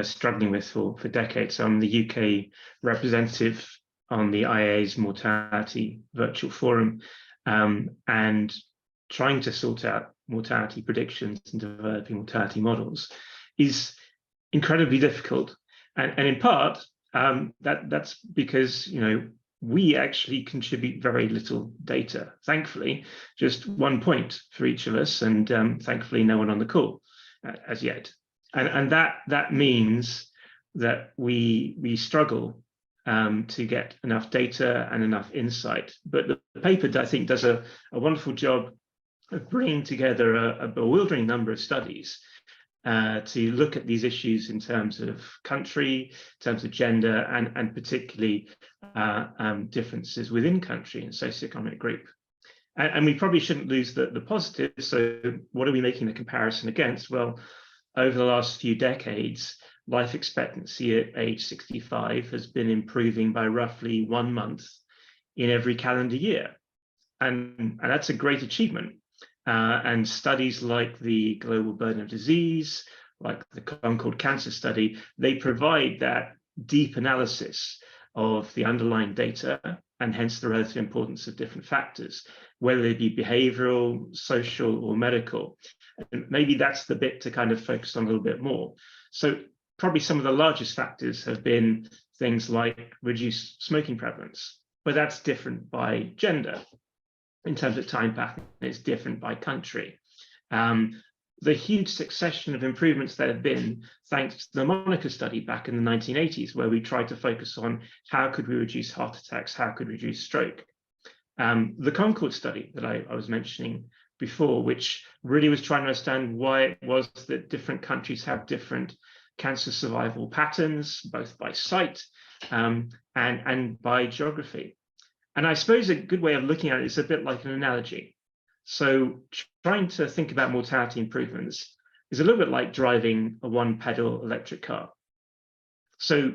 struggling with for decades. So I'm the UK representative on the IAA's Mortality Virtual Forum, and trying to sort out mortality predictions and developing mortality models is incredibly difficult. And in part, that's because, you know, we actually contribute very little data. Thankfully, just 1 point for each of us, and thankfully no one on the call as yet. And that means that we struggle to get enough data and enough insight. But the paper, I think, does a wonderful job of bringing together a bewildering number of studies to look at these issues in terms of country, in terms of gender, and particularly differences within country and socioeconomic group. And we probably shouldn't lose the positives. So what are we making the comparison against? Well, over the last few decades, life expectancy at age 65 has been improving by roughly 1 month in every calendar year. And that's a great achievement. And studies like the Global Burden of Disease, like the Concord Cancer Study, they provide that deep analysis of the underlying data and hence the relative importance of different factors, whether they be behavioral, social, or medical. And maybe that's the bit to kind of focus on a little bit more. So probably some of the largest factors have been things like reduced smoking prevalence, but that's different by gender. In terms of time pattern, it's different by country. The huge succession of improvements that have been thanks to the Monica study back in the 1980s, where we tried to focus on how could we reduce heart attacks, how could we reduce stroke. The Concord study that I was mentioning before, which really was trying to understand why it was that different countries have different cancer survival patterns, both by site and by geography. And I suppose a good way of looking at it is a bit like an analogy. So trying to think about mortality improvements is a little bit like driving a one-pedal electric car. So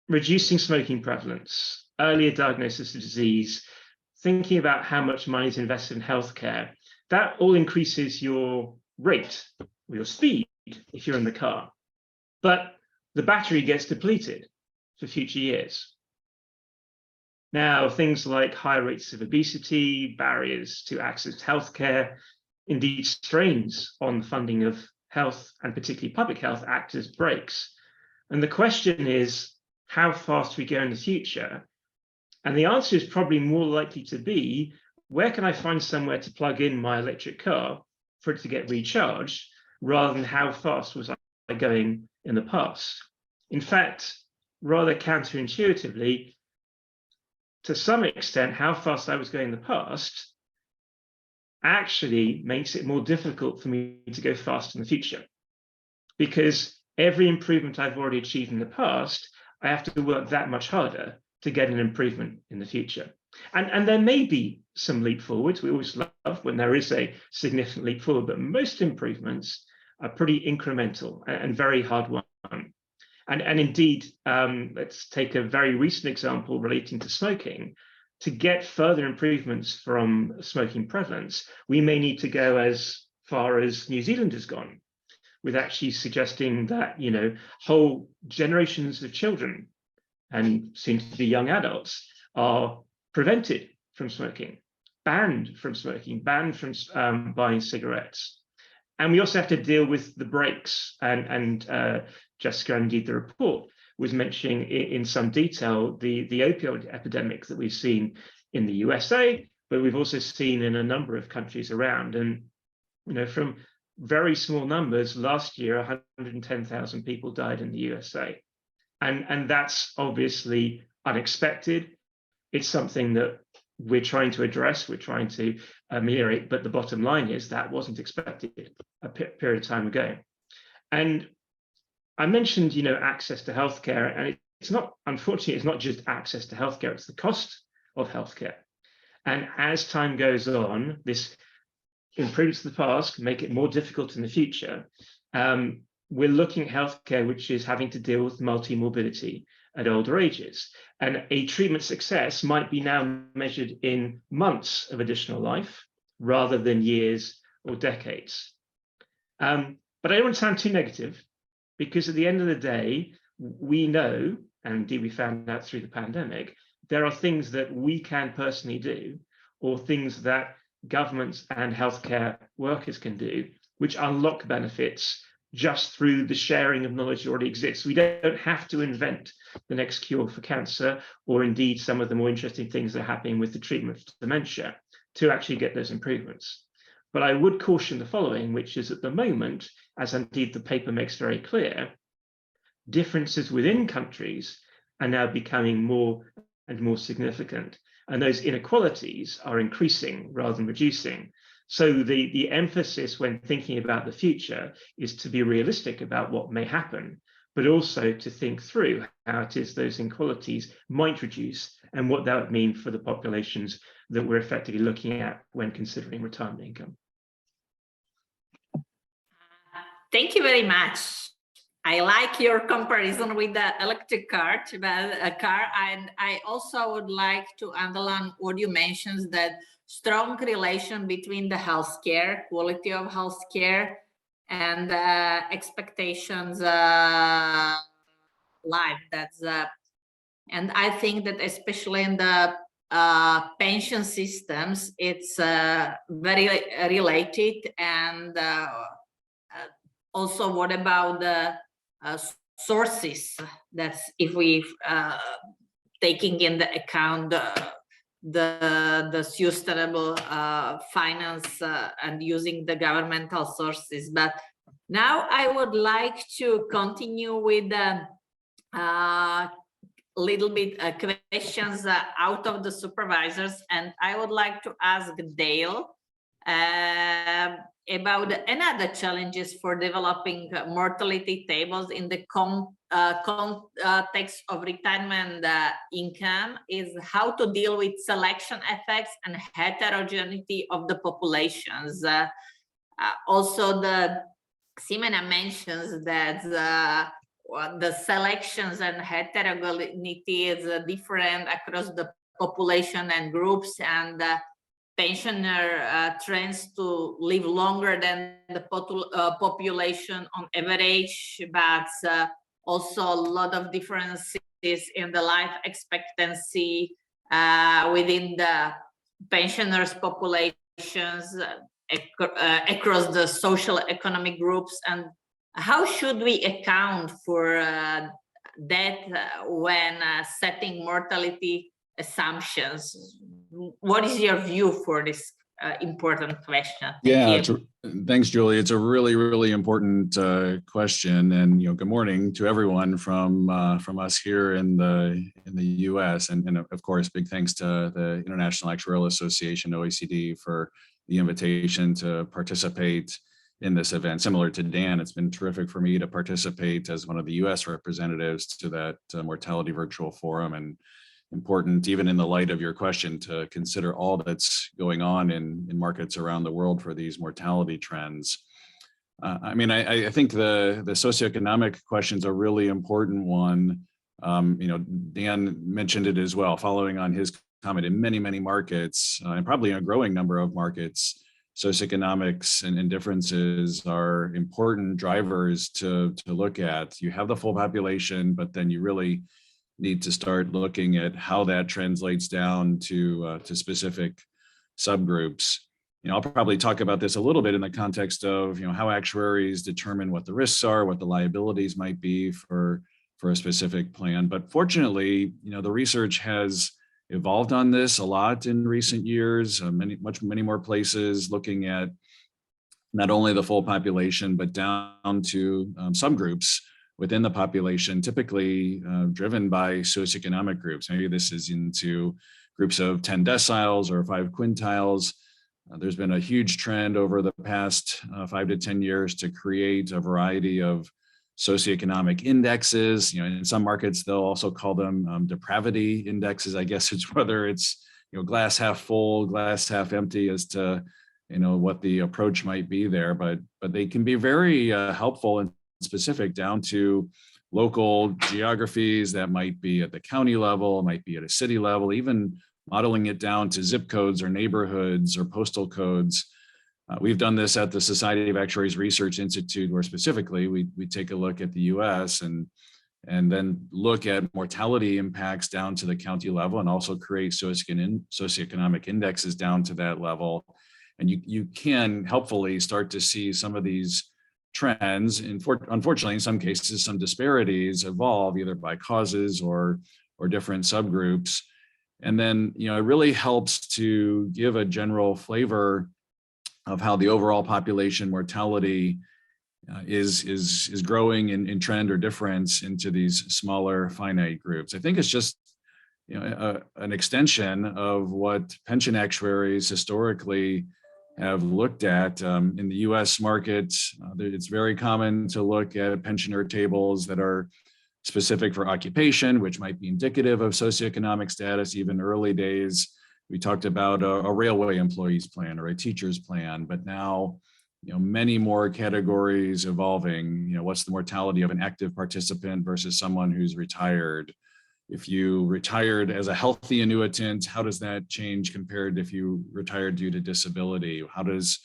reducing smoking prevalence, earlier diagnosis of disease, thinking about how much money is invested in healthcare, that all increases your rate or your speed if you're in the car. But the battery gets depleted for future years. Now, things like higher rates of obesity, barriers to access to healthcare, indeed strains on the funding of health and particularly public health act as brakes. And the question is, how fast we go in the future? And the answer is probably more likely to be, where can I find somewhere to plug in my electric car for it to get recharged, rather than how fast was I going in the past? In fact, rather counterintuitively, to some extent, how fast I was going in the past actually makes it more difficult for me to go fast in the future. Because every improvement I've already achieved in the past, I have to work that much harder to get an improvement in the future. And there may be some leap forwards. We always love when there is a significant leap forward, but most improvements are pretty incremental and very hard won. And indeed, let's take a very recent example relating to smoking. To get further improvements from smoking prevalence, we may need to go as far as New Zealand has gone, with actually suggesting that, you know, whole generations of children and soon to be young adults are prevented from smoking, banned from smoking, banned from buying cigarettes. And we also have to deal with the breaks, and Jessica, indeed the report, was mentioning in some detail the opioid epidemic that we've seen in the USA, but we've also seen in a number of countries around. And, you know, from very small numbers, last year, 110,000 people died in the USA. And that's obviously unexpected. It's something that we're trying to address, we're trying to ameliorate, but the bottom line is that wasn't expected a period of time ago. And I mentioned, you know, access to healthcare, and it's not, unfortunately, it's not just access to healthcare, it's the cost of healthcare. And as time goes on, this improves the past, make it more difficult in the future. We're looking at healthcare which is having to deal with multi-morbidity at older ages. And a treatment success might be now measured in months of additional life rather than years or decades. But I don't want to sound too negative, because at the end of the day, we know, and indeed we found out through the pandemic, there are things that we can personally do, or things that governments and healthcare workers can do, which unlock benefits just through the sharing of knowledge that already exists. We don't have to invent the next cure for cancer, or indeed some of the more interesting things that are happening with the treatment of dementia, to actually get those improvements. But I would caution the following, which is at the moment, as indeed the paper makes very clear, differences within countries are now becoming more and more significant. And those inequalities are increasing rather than reducing. So the emphasis when thinking about the future is to be realistic about what may happen, but also to think through how it is those inequalities might reduce and what that would mean for the populations that we're effectively looking at when considering retirement income.
Thank you very much. I like your comparison with the electric car, and I also would like to underline what you mentioned, that strong relation between the healthcare, quality of healthcare, and expectations life. That's and I think that especially in the pension systems, it's very related. And also, what about the sources. That's if we taking in the account the sustainable finance and using the governmental sources. But now I would like to continue with little bit questions out of the supervisors, and I would like to ask Dale about another challenges for developing mortality tables in the context of retirement income is how to deal with selection effects and heterogeneity of the populations. Also, the Simena mentions that the selections and heterogeneity is different across the population and groups, and pensioner trends to live longer than the population on average, but also a lot of differences in the life expectancy within the pensioners populations across the social economic groups. And how should we account for that when setting mortality assumptions? What is your view for this important question? Thank you.
Thanks, Julie. It's a really, really important question, and good morning to everyone from us here in the U.S. and of course, big thanks to the International Actuarial Association (OECD) for the invitation to participate in this event. Similar to Dan, it's been terrific for me to participate as one of the U.S. representatives to that mortality virtual forum, and important even in the light of your question to consider all that's going on in markets around the world for these mortality trends. I think the socioeconomic question is a really important one. Dan mentioned it as well, following on his comment. In many, many markets, and probably in a growing number of markets, socioeconomics and differences are important drivers to look at. You have the full population, but then you really need to start looking at how that translates down to specific subgroups. I'll probably talk about this a little bit in the context of how actuaries determine what the risks are, what the liabilities might be for a specific plan. But fortunately, the research has evolved on this a lot in recent years. Many more places looking at not only the full population but down to subgroups within the population, typically driven by socioeconomic groups. Maybe this is into groups of 10 deciles or 5 quintiles. There's been a huge trend over the past 5 to 10 years to create a variety of socioeconomic indexes. In some markets, they'll also call them depravity indexes. I guess it's whether it's glass half full, glass half empty as to what the approach might be there. But they can be very helpful and specific down to local geographies that might be at the county level, might be at a city level, even modeling it down to zip codes or neighborhoods or postal codes. We've done this at the Society of Actuaries Research Institute, where specifically we take a look at the US and then look at mortality impacts down to the county level, and also create socioeconomic indexes down to that level. And you can helpfully start to see some of these trends, and unfortunately, in some cases, some disparities evolve either by causes or different subgroups. And then, it really helps to give a general flavor of how the overall population mortality is growing in trend or difference into these smaller finite groups. I think it's just an extension of what pension actuaries historically have looked at. In the US market, it's very common to look at pensioner tables that are specific for occupation, which might be indicative of socioeconomic status. Even early days, we talked about a railway employees plan or a teacher's plan, but now many more categories evolving. What's the mortality of an active participant versus someone who's retired? If you retired as a healthy annuitant, how does that change compared to if you retired due to disability? How does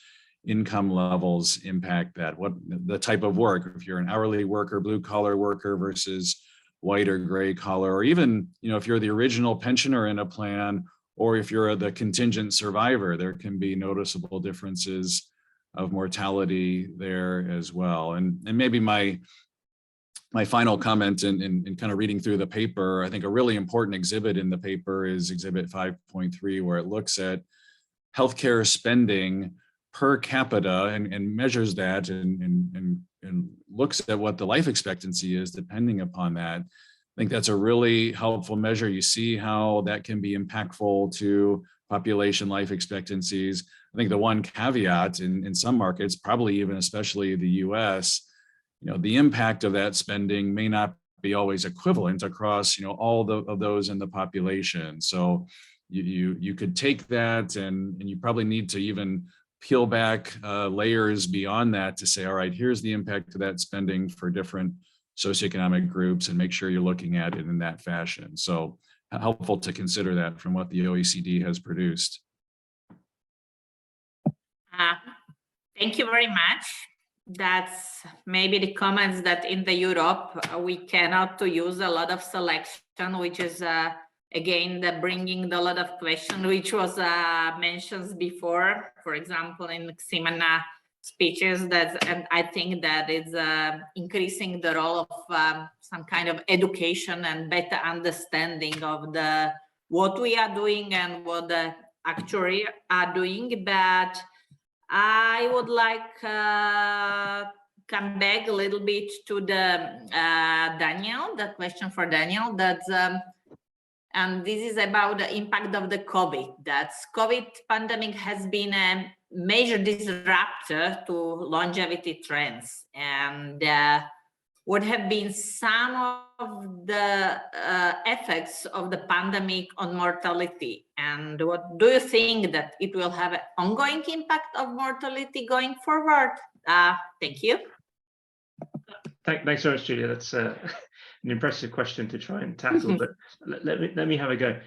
income levels impact that? What the type of work, if you're an hourly worker, blue collar worker versus white or gray collar, or even, if you're the original pensioner in a plan, or if you're the contingent survivor, there can be noticeable differences of mortality there as well. And maybe my my final comment in kind of reading through the paper, I think a really important exhibit in the paper is exhibit 5.3, where it looks at healthcare spending per capita and measures that and looks at what the life expectancy is depending upon that. I think that's a really helpful measure. You see how that can be impactful to population life expectancies. I think the one caveat in some markets, probably even especially the US, the impact of that spending may not be always equivalent across, all of those in the population. So you could take that and you probably need to even peel back layers beyond that to say, all right, here's the impact of that spending for different socioeconomic groups and make sure you're looking at it in that fashion. So helpful to consider that from what the OECD has produced.
Thank you very much. That's maybe the comments that in the Europe, we cannot use a lot of selection, which is again, the bringing a lot of questions, which was mentioned before, for example, in Ximena speeches, and I think that is increasing the role of some kind of education and better understanding of what we are doing and what the actuaries are doing. But I would like come back a little bit to the Daniel, the question for Daniel, and this is about the impact of the COVID. That COVID pandemic has been a major disruptor to longevity trends. And what have been some of the effects of the pandemic on mortality? And what do you think that it will have an ongoing impact of mortality going forward? Thank you.
Thanks very much, Julia. That's an impressive question to try and tackle, but let me have a go.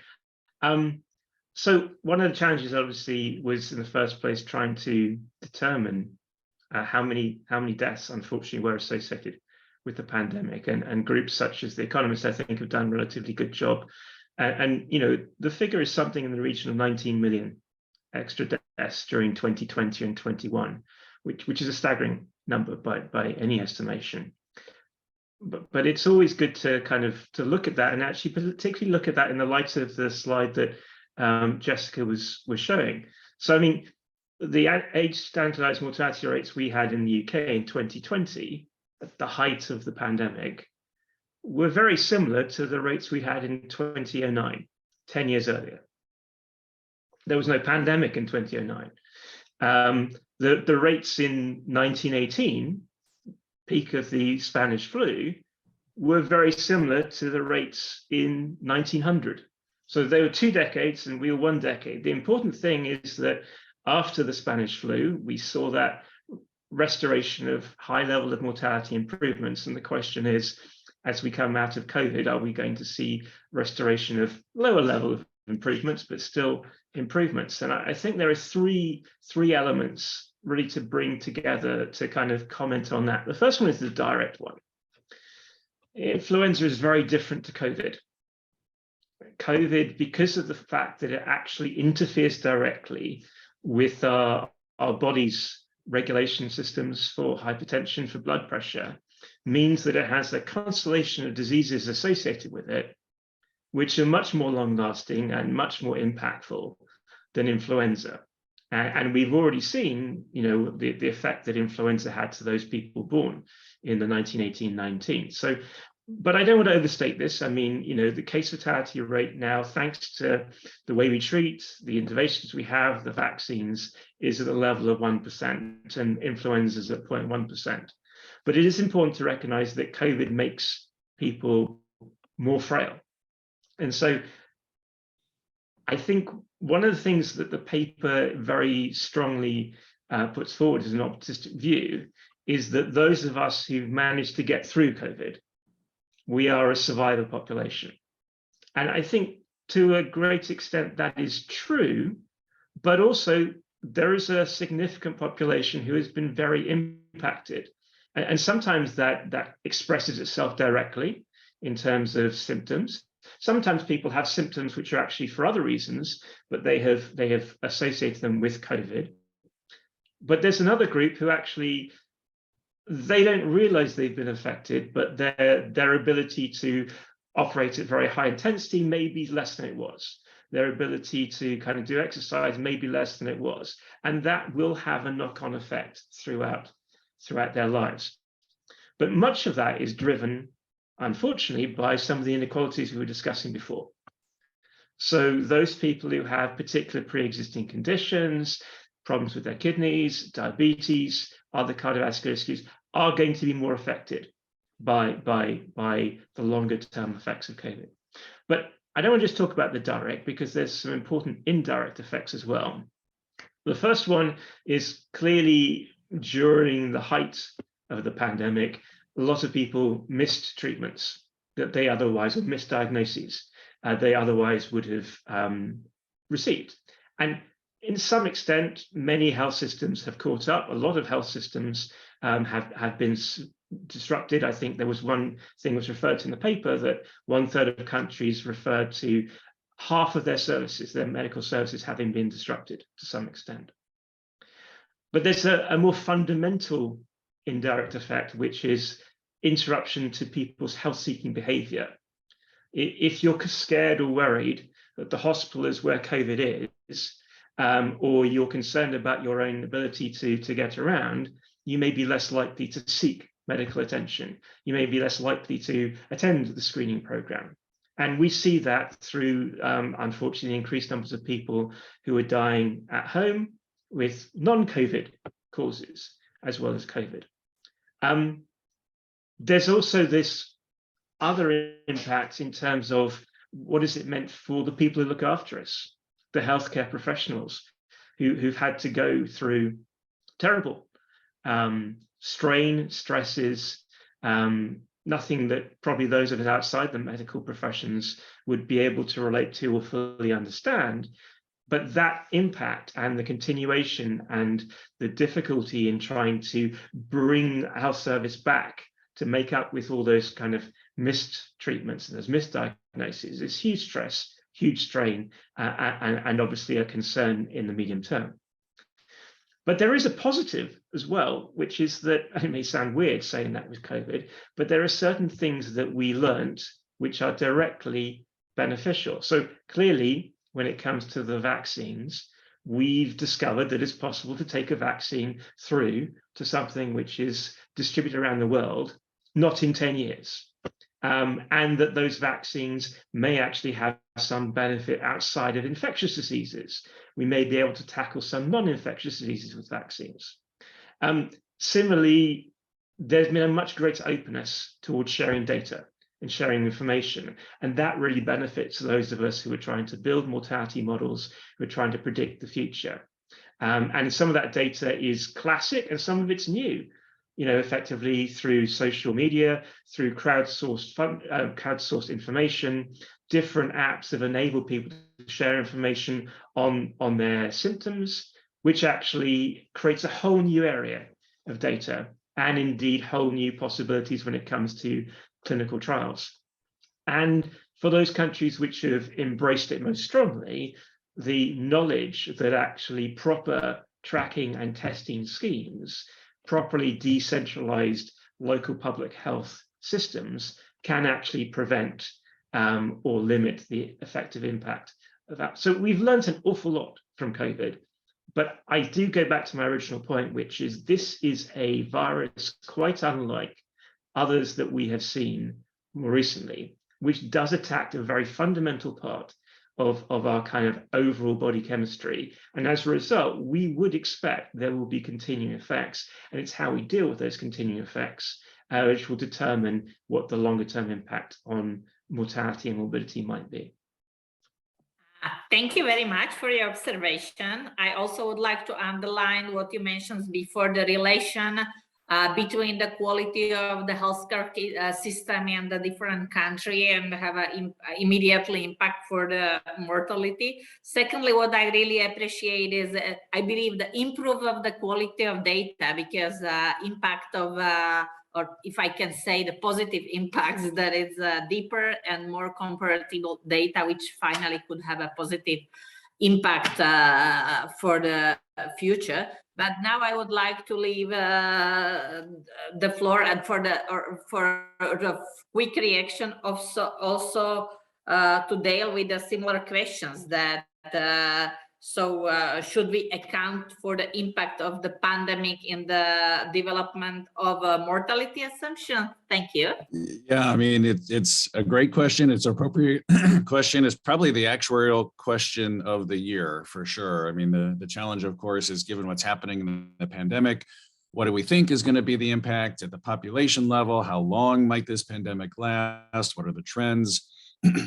So one of the challenges obviously was in the first place trying to determine how many deaths unfortunately were associated with the pandemic, and groups such as the economists, I think, have done a relatively good job. And the figure is something in the region of 19 million extra deaths during 2020 and 21, which is a staggering number by any estimation. But it's always good to to look at that, and actually particularly look at that in the light of the slide that Jessica was showing. So I mean, the age standardized mortality rates we had in the UK in 2020 at the height of the pandemic were very similar to the rates we had in 2009, 10 years earlier. There was no pandemic in 2009. The rates in 1918, peak of the Spanish flu, were very similar to the rates in 1900. So they were 2 decades and we were 1 decade. The important thing is that after the Spanish flu, we saw that restoration of high level of mortality improvements. And the question is, as we come out of COVID, are we going to see restoration of lower level of improvements, but still improvements? And I think there are three elements really to bring together to comment on that. The first one is the direct one. Influenza is very different to COVID. COVID, because of the fact that it actually interferes directly with our body's regulation systems for hypertension, for blood pressure, means that it has a constellation of diseases associated with it, which are much more long-lasting and much more impactful than influenza. And we've already seen, the effect that influenza had to those people born in the 1918-19. So, but I don't want to overstate this. I mean, the case fatality rate now, thanks to the way we treat, the interventions we have, the vaccines, is at a level of 1%, and influenza is at 0.1%. But it is important to recognize that COVID makes people more frail. And so I think one of the things that the paper very strongly puts forward as an optimistic view is that those of us who've managed to get through COVID, we are a survivor population. And I think to a great extent that is true, but also there is a significant population who has been very impacted. And sometimes that expresses itself directly in terms of symptoms. Sometimes people have symptoms which are actually for other reasons, but they have associated them with COVID. But there's another group who actually they don't realize they've been affected, but their ability to operate at very high intensity may be less than it was. Their ability to kind of do exercise may be less than it was. And that will have a knock-on effect throughout their lives. But much of that is driven, unfortunately, by some of the inequalities we were discussing before. So those people who have particular pre-existing conditions, problems with their kidneys, diabetes, other cardiovascular issues, are going to be more affected by the longer term effects of COVID. But I don't want to just talk about the direct, because there's some important indirect effects as well. The first one is clearly during the height of the pandemic, a lot of people missed treatments that they otherwise, or missed diagnoses they otherwise would have received. And in some extent, many health systems have caught up. A lot of health systems have been disrupted. I think there was one thing was referred to in the paper that 1/3 of countries referred to half of their services, their medical services, having been disrupted to some extent. But there's a more fundamental indirect effect, which is interruption to people's health-seeking behavior. If you're scared or worried that the hospital is where COVID is, or you're concerned about your own ability to get around, you may be less likely to seek medical attention. You may be less likely to attend the screening program. And we see that through, unfortunately, increased numbers of people who are dying at home with non-COVID causes, as well as COVID. There's also this other impact in terms of what is it meant for the people who look after us, the healthcare professionals who've had to go through terrible strain, stresses, nothing that probably those of us outside the medical professions would be able to relate to or fully understand. But that impact and the continuation and the difficulty in trying to bring health service back to make up with all those kind of missed treatments and those misdiagnoses is huge stress, huge strain, and obviously a concern in the medium term. But there is a positive as well, which is that, it may sound weird saying that with COVID, but there are certain things that we learned which are directly beneficial. So clearly, when it comes to the vaccines, we've discovered that it's possible to take a vaccine through to something which is distributed around the world, not in 10 years. And that those vaccines may actually have some benefit outside of infectious diseases. We may be able to tackle some non-infectious diseases with vaccines. Similarly, there's been a much greater openness towards sharing data and sharing information. And that really benefits those of us who are trying to build mortality models, who are trying to predict the future. And some of that data is classic and some of it's new, effectively through social media, through crowdsourced information. Different apps have enabled people to share information on their symptoms, which actually creates a whole new area of data and indeed whole new possibilities when it comes to clinical trials. And for those countries which have embraced it most strongly, the knowledge that actually proper tracking and testing schemes, properly decentralized local public health systems can actually prevent or limit the effective impact of that. So we've learned an awful lot from COVID, but I do go back to my original point, which is this is a virus quite unlike others that we have seen more recently, which does attack a very fundamental part of our kind of overall body chemistry. And as a result, we would expect there will be continuing effects. And it's how we deal with those continuing effects, which will determine what the longer term impact on mortality and morbidity might be.
Thank you very much for your observation. I also would like to underline what you mentioned before, the relation between the quality of the healthcare system in the different country and have an immediately impact for the mortality. Secondly, what I really appreciate is I believe the improve of the quality of data, because impact of or if I can say the positive impacts, that is deeper and more comparable data, which finally could have a positive impact for the future. But now I would like to leave the floor and for the quick reaction also to deal with the similar questions that should we account for the impact of the pandemic in the development of a mortality assumption? Thank you.
Yeah, I mean, it's a great question. It's an appropriate question. It's probably the actuarial question of the year for sure. I mean, the challenge, of course, is given what's happening in the pandemic, what do we think is going to be the impact at the population level? How long might this pandemic last? What are the trends?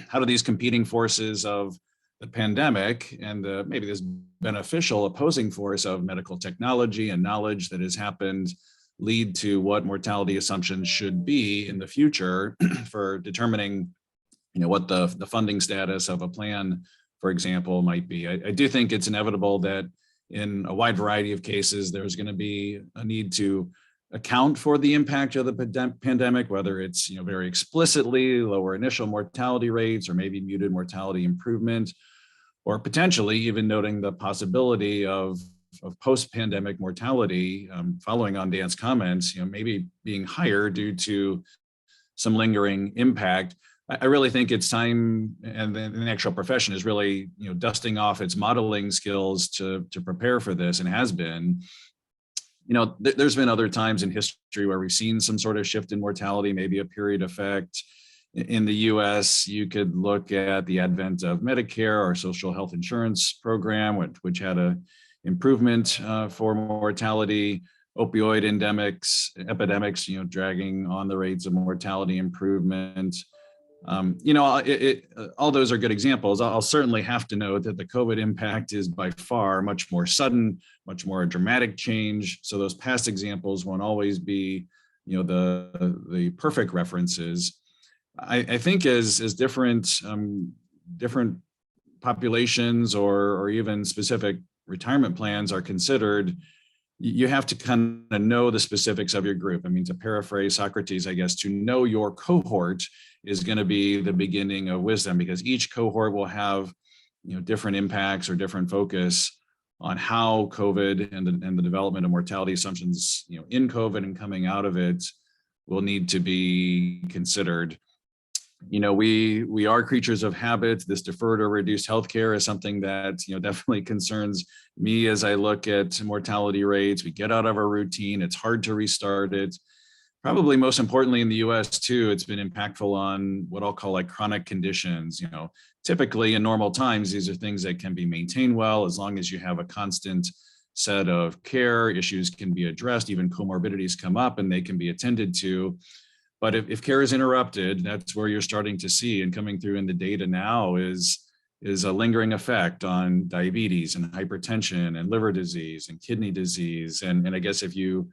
How do these competing forces of the pandemic and maybe this beneficial opposing force of medical technology and knowledge that has happened lead to what mortality assumptions should be in the future for determining, what the funding status of a plan, for example, might be. I do think it's inevitable that in a wide variety of cases, there's going to be a need to account for the impact of the pandemic, whether it's very explicitly lower initial mortality rates or maybe muted mortality improvement, or potentially even noting the possibility of post-pandemic mortality following on Dan's comments, maybe being higher due to some lingering impact. I really think it's time, and the actual profession is really dusting off its modeling skills to prepare for this, and has been. There's been other times in history where we've seen some sort of shift in mortality, maybe a period effect. In the US, you could look at the advent of Medicare, our social health insurance program, which had a improvement for mortality, opioid epidemics, dragging on the rates of mortality improvement. All those are good examples. I'll certainly have to note that the COVID impact is by far much more sudden, much more a dramatic change. So those past examples won't always be, the perfect references. I think as different populations or even specific retirement plans are considered, you have to kind of know the specifics of your group. I mean, to paraphrase Socrates, I guess, to know your cohort is going to be the beginning of wisdom, because each cohort will have, different impacts or different focus on how COVID and the development of mortality assumptions, in COVID and coming out of it will need to be considered. We are creatures of habit. This deferred or reduced healthcare is something that definitely concerns me as I look at mortality rates. We get out of our routine. It's hard to restart it. Probably most importantly in the US too, it's been impactful on what I'll call like chronic conditions. Typically in normal times, these are things that can be maintained well as long as you have a constant set of care. Issues can be addressed, even comorbidities come up and they can be attended to. But if care is interrupted, that's where you're starting to see, and coming through in the data now is a lingering effect on diabetes and hypertension and liver disease and kidney disease. And I guess if you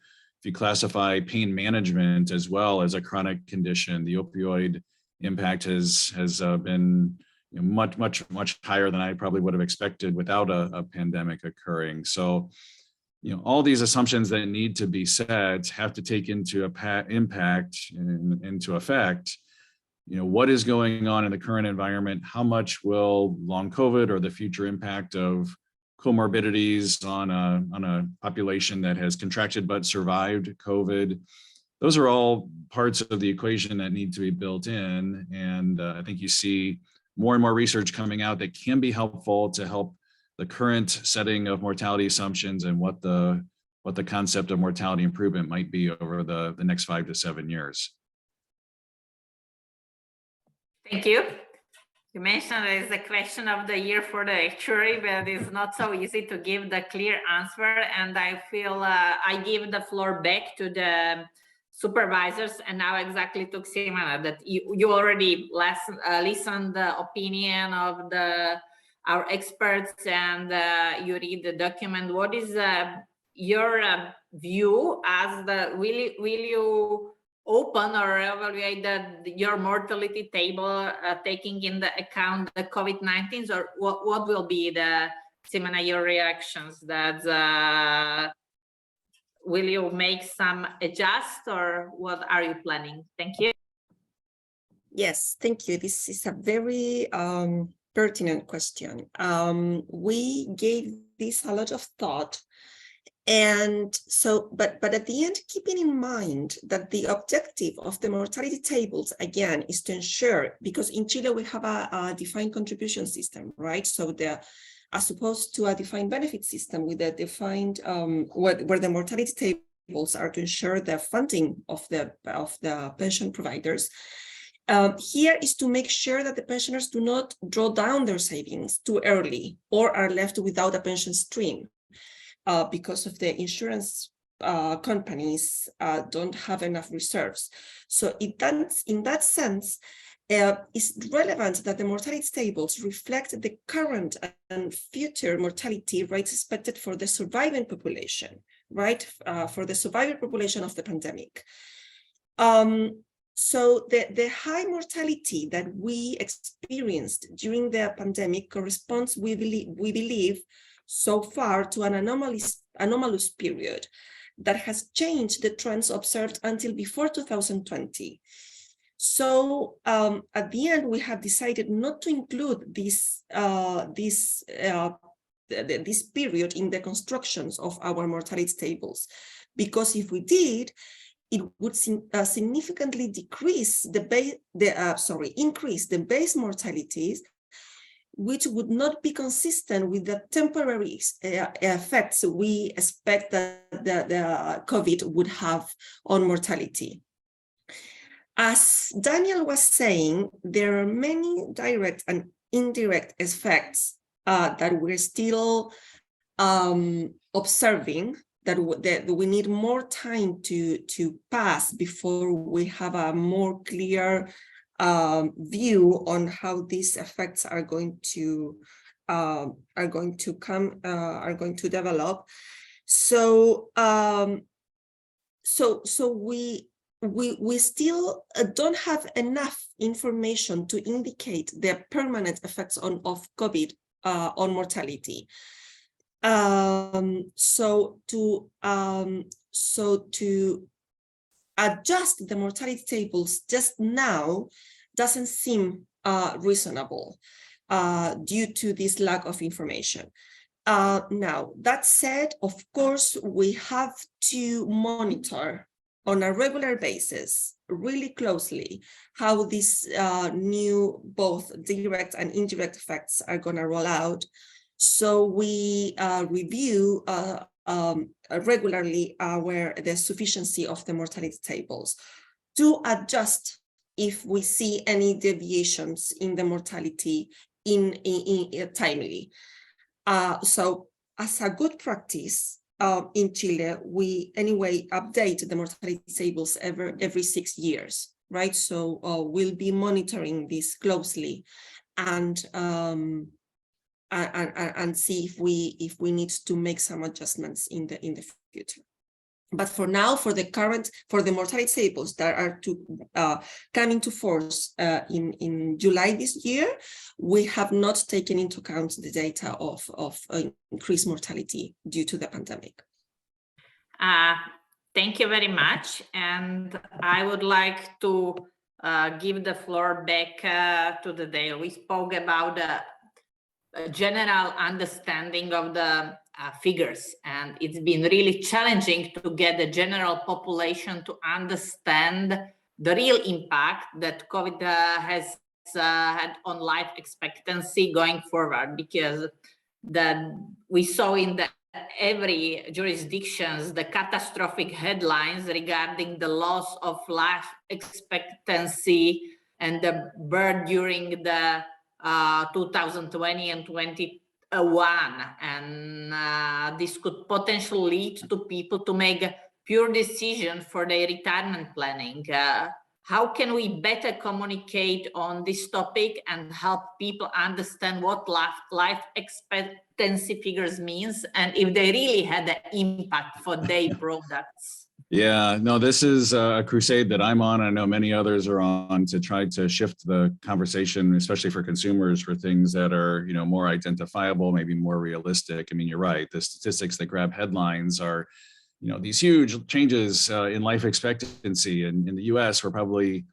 classify pain management as well as a chronic condition, the opioid impact has been much higher than I probably would have expected without a pandemic occurring. So all these assumptions that need to be set have to take into impact and into effect, what is going on in the current environment, how much will long COVID or the future impact of comorbidities on a population that has contracted but survived COVID. Those are all parts of the equation that need to be built in. And I think you see more and more research coming out that can be helpful to help the current setting of mortality assumptions and what the concept of mortality improvement might be over the next 5 to 7 years.
Thank you. You mentioned it is the question of the year for the actuary, but it's not so easy to give the clear answer. And I feel I give the floor back to the supervisors, and now exactly to Ximena, that you already listened the opinion of our experts, and you read the document. What is your view as will you open or evaluate your mortality table taking in the account the COVID-19, or what will be Ximena, your reactions? That will you make some adjust, or what are you planning? Thank you.
Yes, thank you. This is a very pertinent question. We gave this a lot of thought. And so, but at the end, keeping in mind that the objective of the mortality tables, again, is to ensure, because in Chile we have a defined contribution system, right? So as opposed to a defined benefit system with a defined, where the mortality tables are to ensure the funding of the pension providers. Here is to make sure that the pensioners do not draw down their savings too early or are left without a pension stream. Because of the insurance companies don't have enough reserves. So in that sense, it's relevant that the mortality tables reflect the current and future mortality rates expected for the surviving population, right? For the surviving population of the pandemic. So the high mortality that we experienced during the pandemic corresponds, we believe, so far to an anomalous period that has changed the trends observed until before 2020. So at the end, we have decided not to include this period in the constructions of our mortality tables, because if we did, it would significantly increase the base mortalities, which would not be consistent with the temporary effects we expect that the COVID would have on mortality. As Daniel was saying, there are many direct and indirect effects that we're still observing, that we need more time to pass before we have a more clear view on how these effects are going to develop. So we still don't have enough information to indicate the permanent effects of COVID on mortality. So to adjust the mortality tables just now doesn't seem reasonable due to this lack of information. Now, that said, of course, we have to monitor on a regular basis, really closely, how these new both direct and indirect effects are going to roll out. So we review regularly the sufficiency of the mortality tables to adjust if we see any deviations in the mortality in timely. So as a good practice in Chile, we anyway update the mortality tables every 6 years, right? So we'll be monitoring this closely and see if we need to make some adjustments in the future. But for now, for the mortality tables that are to come into force in July this year, we have not taken into account the data of increased mortality due to the pandemic.
Thank you very much. And I would like to give the floor back to the Dale. We spoke about a general understanding of the figures, and it's been really challenging to get the general population to understand the real impact that COVID has had on life expectancy going forward, because we saw in every jurisdictions the catastrophic headlines regarding the loss of life expectancy and the birth during the 2020 and 21, and this could potentially lead to people to make a pure decision for their retirement planning. How can we better communicate on this topic and help people understand what life expectancy figures means, and if they really had an impact for their products?
Yeah, no, this is a crusade that I'm on. I know many others are on to try to shift the conversation, especially for consumers, for things that are, more identifiable, maybe more realistic. I mean, you're right. The statistics that grab headlines are, these huge changes in life expectancy. And in the US, we're probably,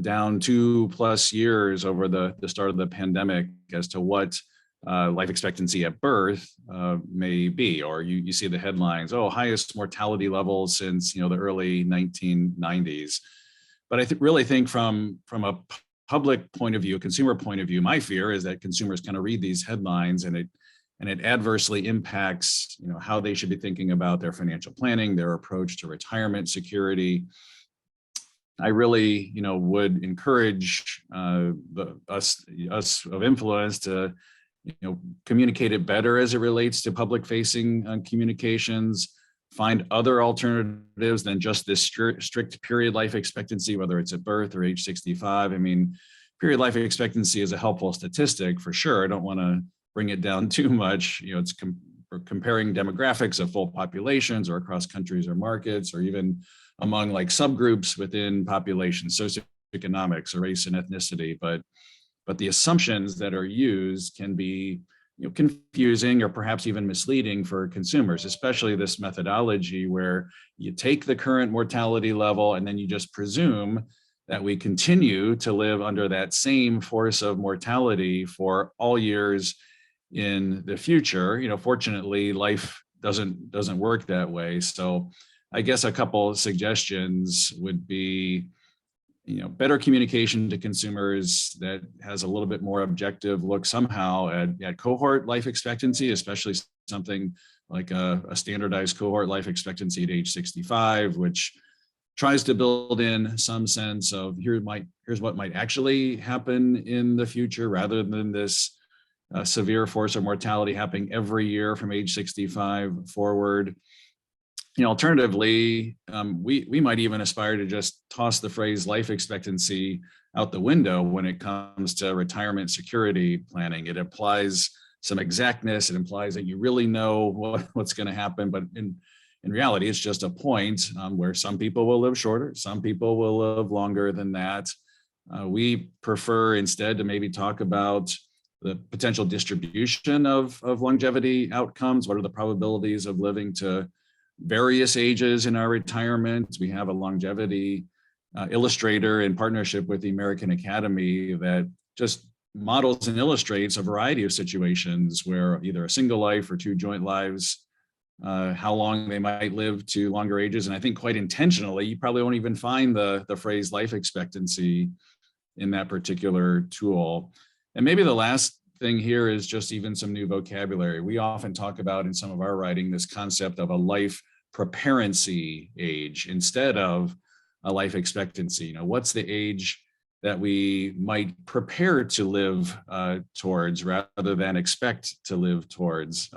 down 2+ years over the start of the pandemic as to what life expectancy at birth may be, or you see the headlines, oh, highest mortality levels since the early 1990s. But I really think from a public point of view, consumer point of view, my fear is that consumers kind of read these headlines and it adversely impacts how they should be thinking about their financial planning, their approach to retirement security. I really would encourage us of influence to communicate it better as it relates to public facing communications, find other alternatives than just this strict period life expectancy, whether it's at birth or age 65. I mean, period life expectancy is a helpful statistic for sure. I don't want to bring it down too much. It's comparing demographics of full populations or across countries or markets, or even among like subgroups within populations, socioeconomics or race and ethnicity. But the assumptions that are used can be confusing or perhaps even misleading for consumers, especially this methodology where you take the current mortality level and then you just presume that we continue to live under that same force of mortality for all years in the future. Fortunately, life doesn't work that way. So I guess a couple of suggestions would be better communication to consumers that has a little bit more objective look somehow at cohort life expectancy, especially something like a standardized cohort life expectancy at age 65, which tries to build in some sense of here's what might actually happen in the future, rather than this severe force of mortality happening every year from age 65 forward. Alternatively, we might even aspire to just toss the phrase life expectancy out the window when it comes to retirement security planning. It implies some exactness. It implies that you really know what's going to happen. But in reality, it's just a point where some people will live shorter, some people will live longer than that. We prefer instead to maybe talk about the potential distribution of longevity outcomes. What are the probabilities of living to various ages in our retirement? We have a longevity illustrator in partnership with the American Academy that just models and illustrates a variety of situations where either a single life or two joint lives, how long they might live to longer ages. And I think quite intentionally, you probably won't even find the phrase life expectancy in that particular tool. And maybe the last thing here is just even some new vocabulary. We often talk about in some of our writing this concept of a life preparency age instead of a life expectancy. What's the age that we might prepare to live towards rather than expect to live towards?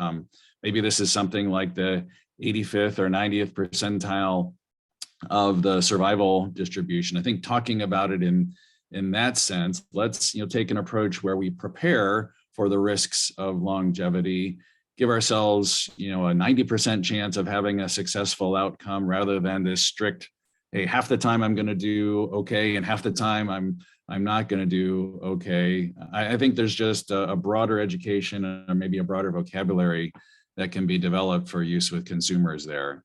Maybe this is something like the 85th or 90th percentile of the survival distribution. I think talking about it in that sense, let's take an approach where we prepare for the risks of longevity, give ourselves a 90% chance of having a successful outcome, rather than this strict, hey, half the time I'm going to do okay and half the time I'm not going to do okay. I think there's just a broader education or maybe a broader vocabulary that can be developed for use with consumers there.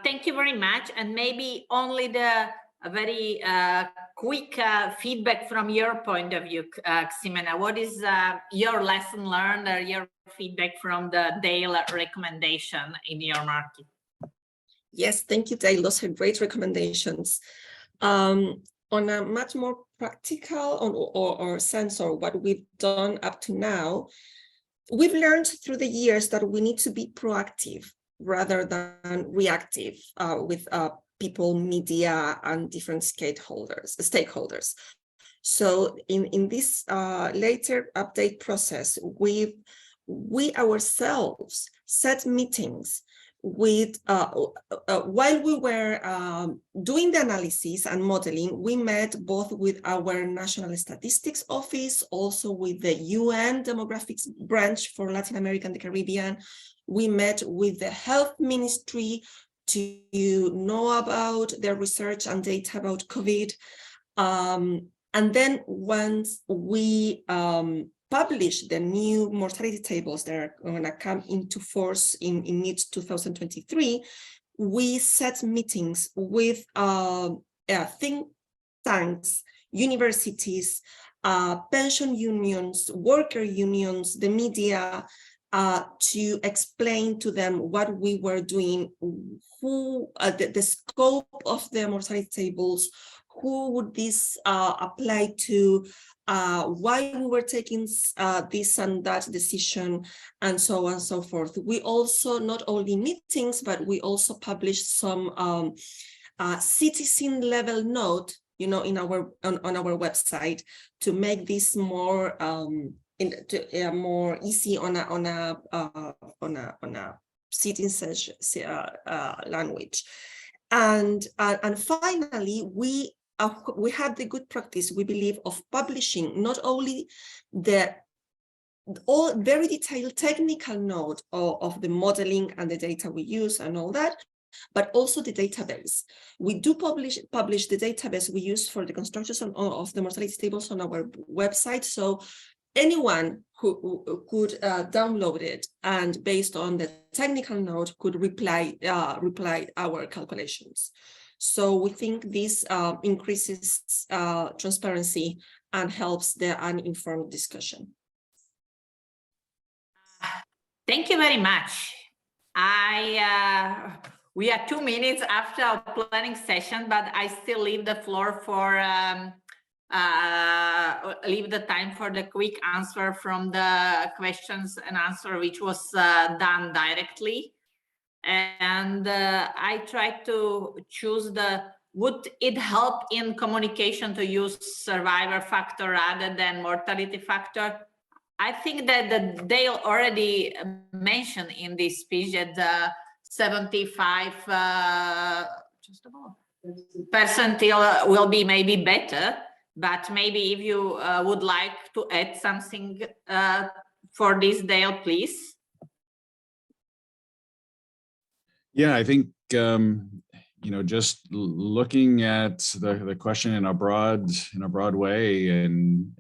Thank you very much. And maybe only a very quick feedback from your point of view, Ximena. What is your lesson learned or your feedback from the Dale recommendation in your market?
Yes, thank you, Dale. Those are great recommendations. On a much more practical or sense of what we've done up to now, we've learned through the years that we need to be proactive rather than reactive with people, media, and different stakeholders. So in this later update process, we ourselves set meetings with while we were doing the analysis and modeling. We met both with our National Statistics Office, also with the UN Demographics Branch for Latin America and the Caribbean. We met with the Health Ministry to know about their research and data about COVID. And then once we publish the new mortality tables that are going to come into force in mid-2023, we set meetings with think tanks, universities, pension unions, worker unions, the media, to explain to them what we were doing, who the scope of the mortality tables, who would this apply to, why we were taking this and that decision, and so on and so forth. We also, not only meetings, but we also published some citizen level note, on our website, to make this more more easy on a citizen language. And finally, we have the good practice, we believe, of publishing not only the very detailed technical note of the modeling and the data we use and all that, but also the database. We do publish the database we use for the construction of the mortality tables on our website, so anyone who could download it, and based on the technical note could reply our calculations. So we think this increases transparency and helps the uninformed discussion.
Thank you very much. We are 2 minutes after our planning session, but I still leave the floor for leave the time for the quick answer from the questions and answer, which was done directly. And I tried to choose would it help in communication to use survivor factor rather than mortality factor? I think that they already mentioned in this speech that the 75 percentile will be maybe better, but maybe if you would like to add something for this, Dale, please.
Yeah, I think just looking at the question in a broad way, and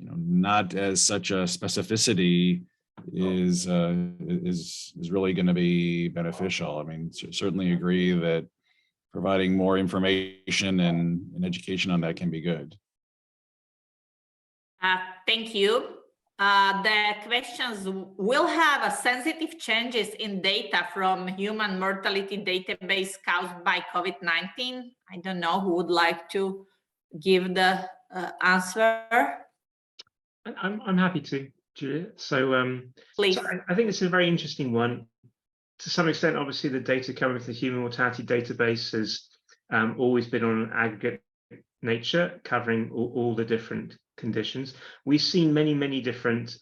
not as such a specificity is really going to be beneficial. I mean, certainly agree that providing more information and education on that can be good.
Thank you. The questions will have sensitive changes in data from human mortality database caused by COVID-19. I don't know who would like to give the answer.
I'm happy to, Julia. So,
please.
So I think it's a very interesting one. To some extent, obviously, the data coming from the human mortality database has always been on an aggregate nature, covering all the different conditions. We've seen many different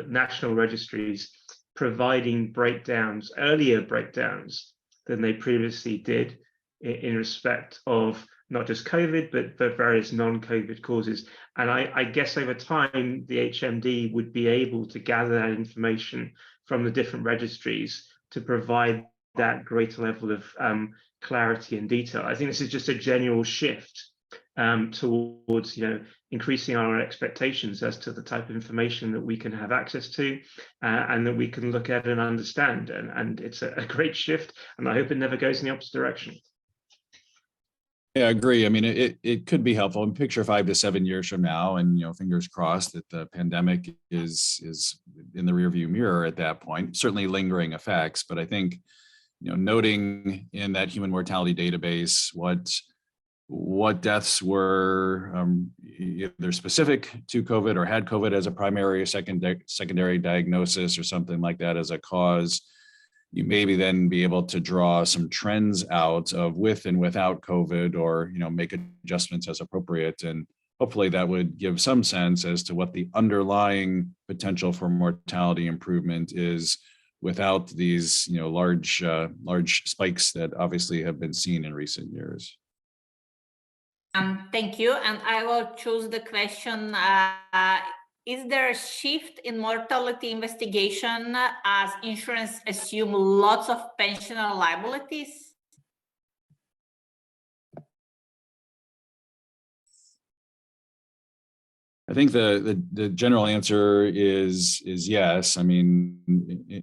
national registries providing breakdowns, earlier breakdowns than they previously did in respect of not just COVID, but various non-COVID causes. And I guess over time, the HMD would be able to gather that information from the different registries to provide that greater level of clarity and detail. I think this is just a general shift towards increasing our expectations as to the type of information that we can have access to and that we can look at and understand. And it's a great shift, and I hope it never goes in the opposite direction.
Yeah, I agree. I mean, it could be helpful. And picture 5 to 7 years from now, and fingers crossed that the pandemic is in the rearview mirror at that point. Certainly lingering effects, but I think noting in that human mortality database what deaths were either specific to COVID or had COVID as a primary or secondary diagnosis or something like that as a cause. You maybe then be able to draw some trends out of with and without COVID, or make adjustments as appropriate, and hopefully that would give some sense as to what the underlying potential for mortality improvement is without these large spikes that obviously have been seen in recent years.
Thank you, and I will choose the question. Is there a shift in mortality investigation as insurance assume lots of pensioner liabilities?
I think the general answer is yes. I mean,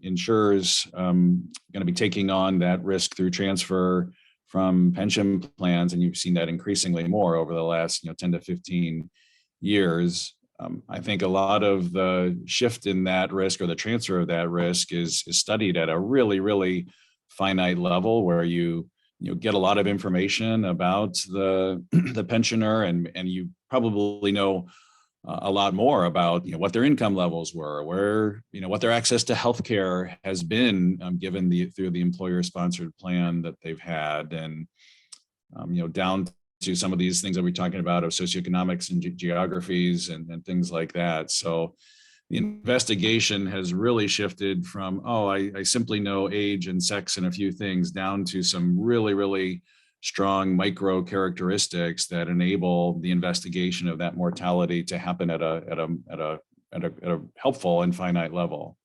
insurers going to be taking on that risk through transfer from pension plans, and you've seen that increasingly more over the last 10 to 15 years. I think a lot of the shift in that risk or the transfer of that risk is studied at a really finite level, where you get a lot of information about the pensioner, and you probably know a lot more about what their income levels were, where what their access to healthcare has been given through the employer-sponsored plan that they've had, and down to some of these things that we're talking about of socioeconomics and geographies and things like that. So the investigation has really shifted from, I simply know age and sex and a few things, down to some really strong micro characteristics that enable the investigation of that mortality to happen at a helpful and finite level.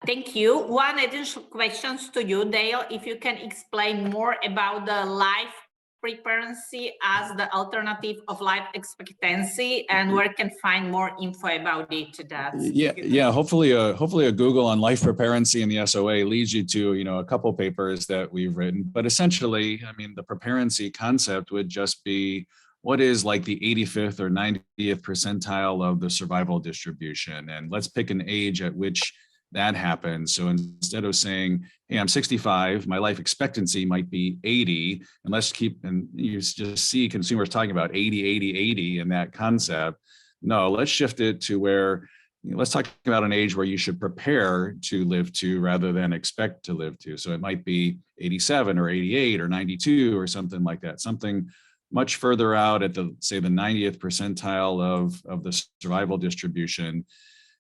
Thank you. One additional question to you, Dale, if you can explain more about the life preparancy as the alternative of life expectancy, and where can find more info about it.
Yeah. Hopefully a Google on life preparancy in the SOA leads you to a couple papers that we've written. But essentially, I mean, the preparancy concept would just be what is like the 85th or 90th percentile of the survival distribution, and let's pick an age at which that happens. So instead of saying, hey, I'm 65, my life expectancy might be 80, and you just see consumers talking about 80 in that concept. No, let's shift it to where, let's talk about an age where you should prepare to live to rather than expect to live to. So it might be 87 or 88 or 92 or something like that, something much further out at say the 90th percentile of the survival distribution.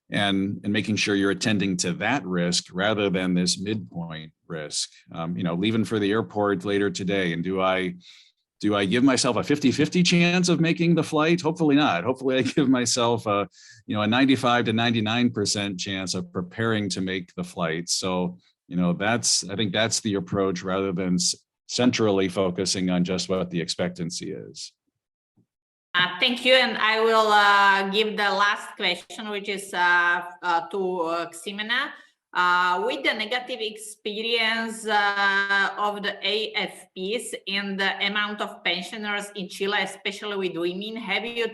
And making sure you're attending to that risk rather than this midpoint risk. Leaving for the airport later today, and do I give myself a 50-50 chance of making the flight? Hopefully not. Hopefully I give myself a 95 to 99% chance of preparing to make the flight. So I think that's the approach, rather than centrally focusing on just what the expectancy is.
Thank you, and I will give the last question, which is to Ximena. With the negative experience of the AFPs and the amount of pensioners in Chile, especially with women, have you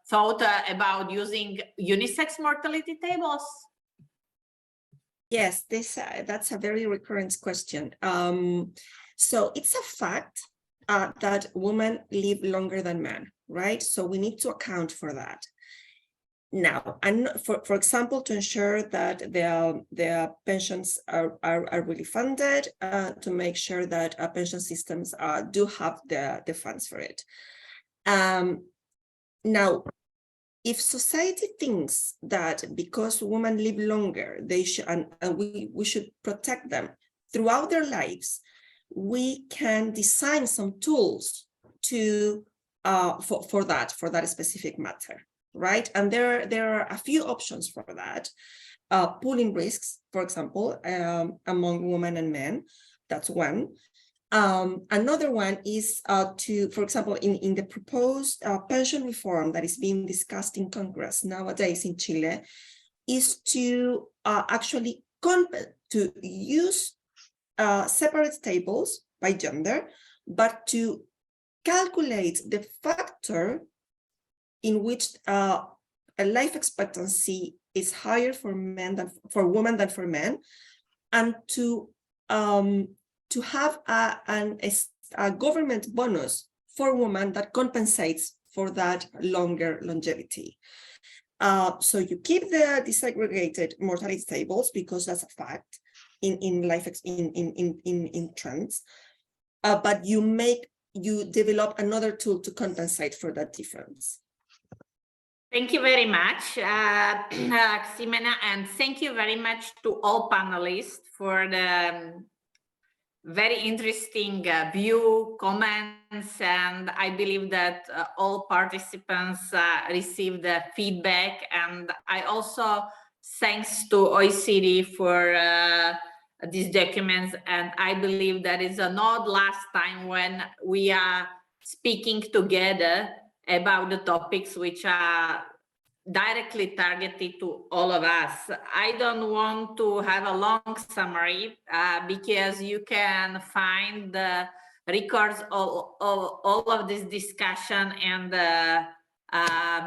thought about using unisex mortality tables?
Yes, that's a very recurrent question. So it's a fact that women live longer than men, right? So we need to account for that. Now, and for example, to ensure that their pensions are really funded, to make sure that pension systems do have the funds for it. Now, if society thinks that because women live longer, they should, and we should protect them throughout their lives, we can design some tools to for that specific matter, right? And there are a few options for that. Pooling risks, for example, among women and men. That's one. Another one is for example, in the proposed pension reform that is being discussed in Congress nowadays in Chile, is to actually to use separate tables by gender, but to calculate the factor in which a life expectancy is higher for women than for men, and to have a government bonus for women that compensates for that longer longevity. So you keep the disaggregated mortality tables because that's a fact in trends, but you develop another tool to compensate for that difference.
Thank you very much, Ximena, and thank you very much to all panelists for the very interesting view, comments, and I believe that all participants received the feedback. And I also thanks to OECD for these documents, and I believe that is not last time when we are speaking together about the topics which are directly targeted to all of us. I don't want to have a long summary because you can find the records of all of this discussion and the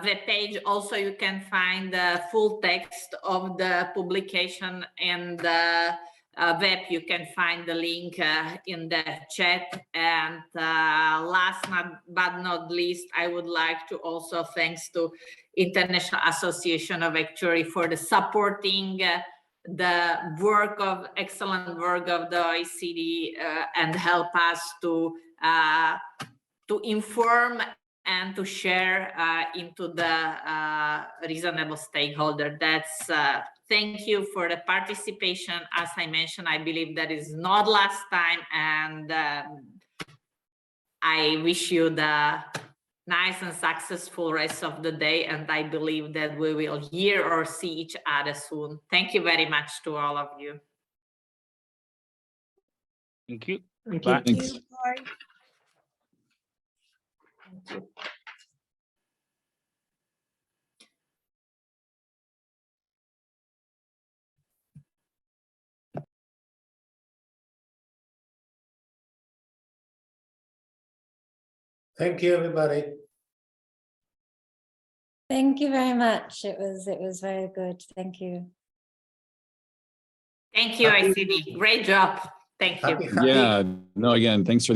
web page. Also, you can find the full text of the publication and the web. You can find the link in the chat. And last but not least, I would like to also thanks to International Association of Actuary for the supporting the excellent work of the OECD and help us to inform and to share into the reasonable stakeholder. That's thank you for the participation. As I mentioned, I believe that is not last time, and I wish you the nice and successful rest of the day, and I believe that we will hear or see each other soon. Thank you very much to all of you.
Thank you.
Thank
Bye.
you.
Thanks.
Bye.
Thank you.
Thank you, everybody.
Thank you very much. It was very good. Thank you.
Thank you,
Happy-
ICD. Great job. Thank you.
Happy
Yeah, no, again, thanks for the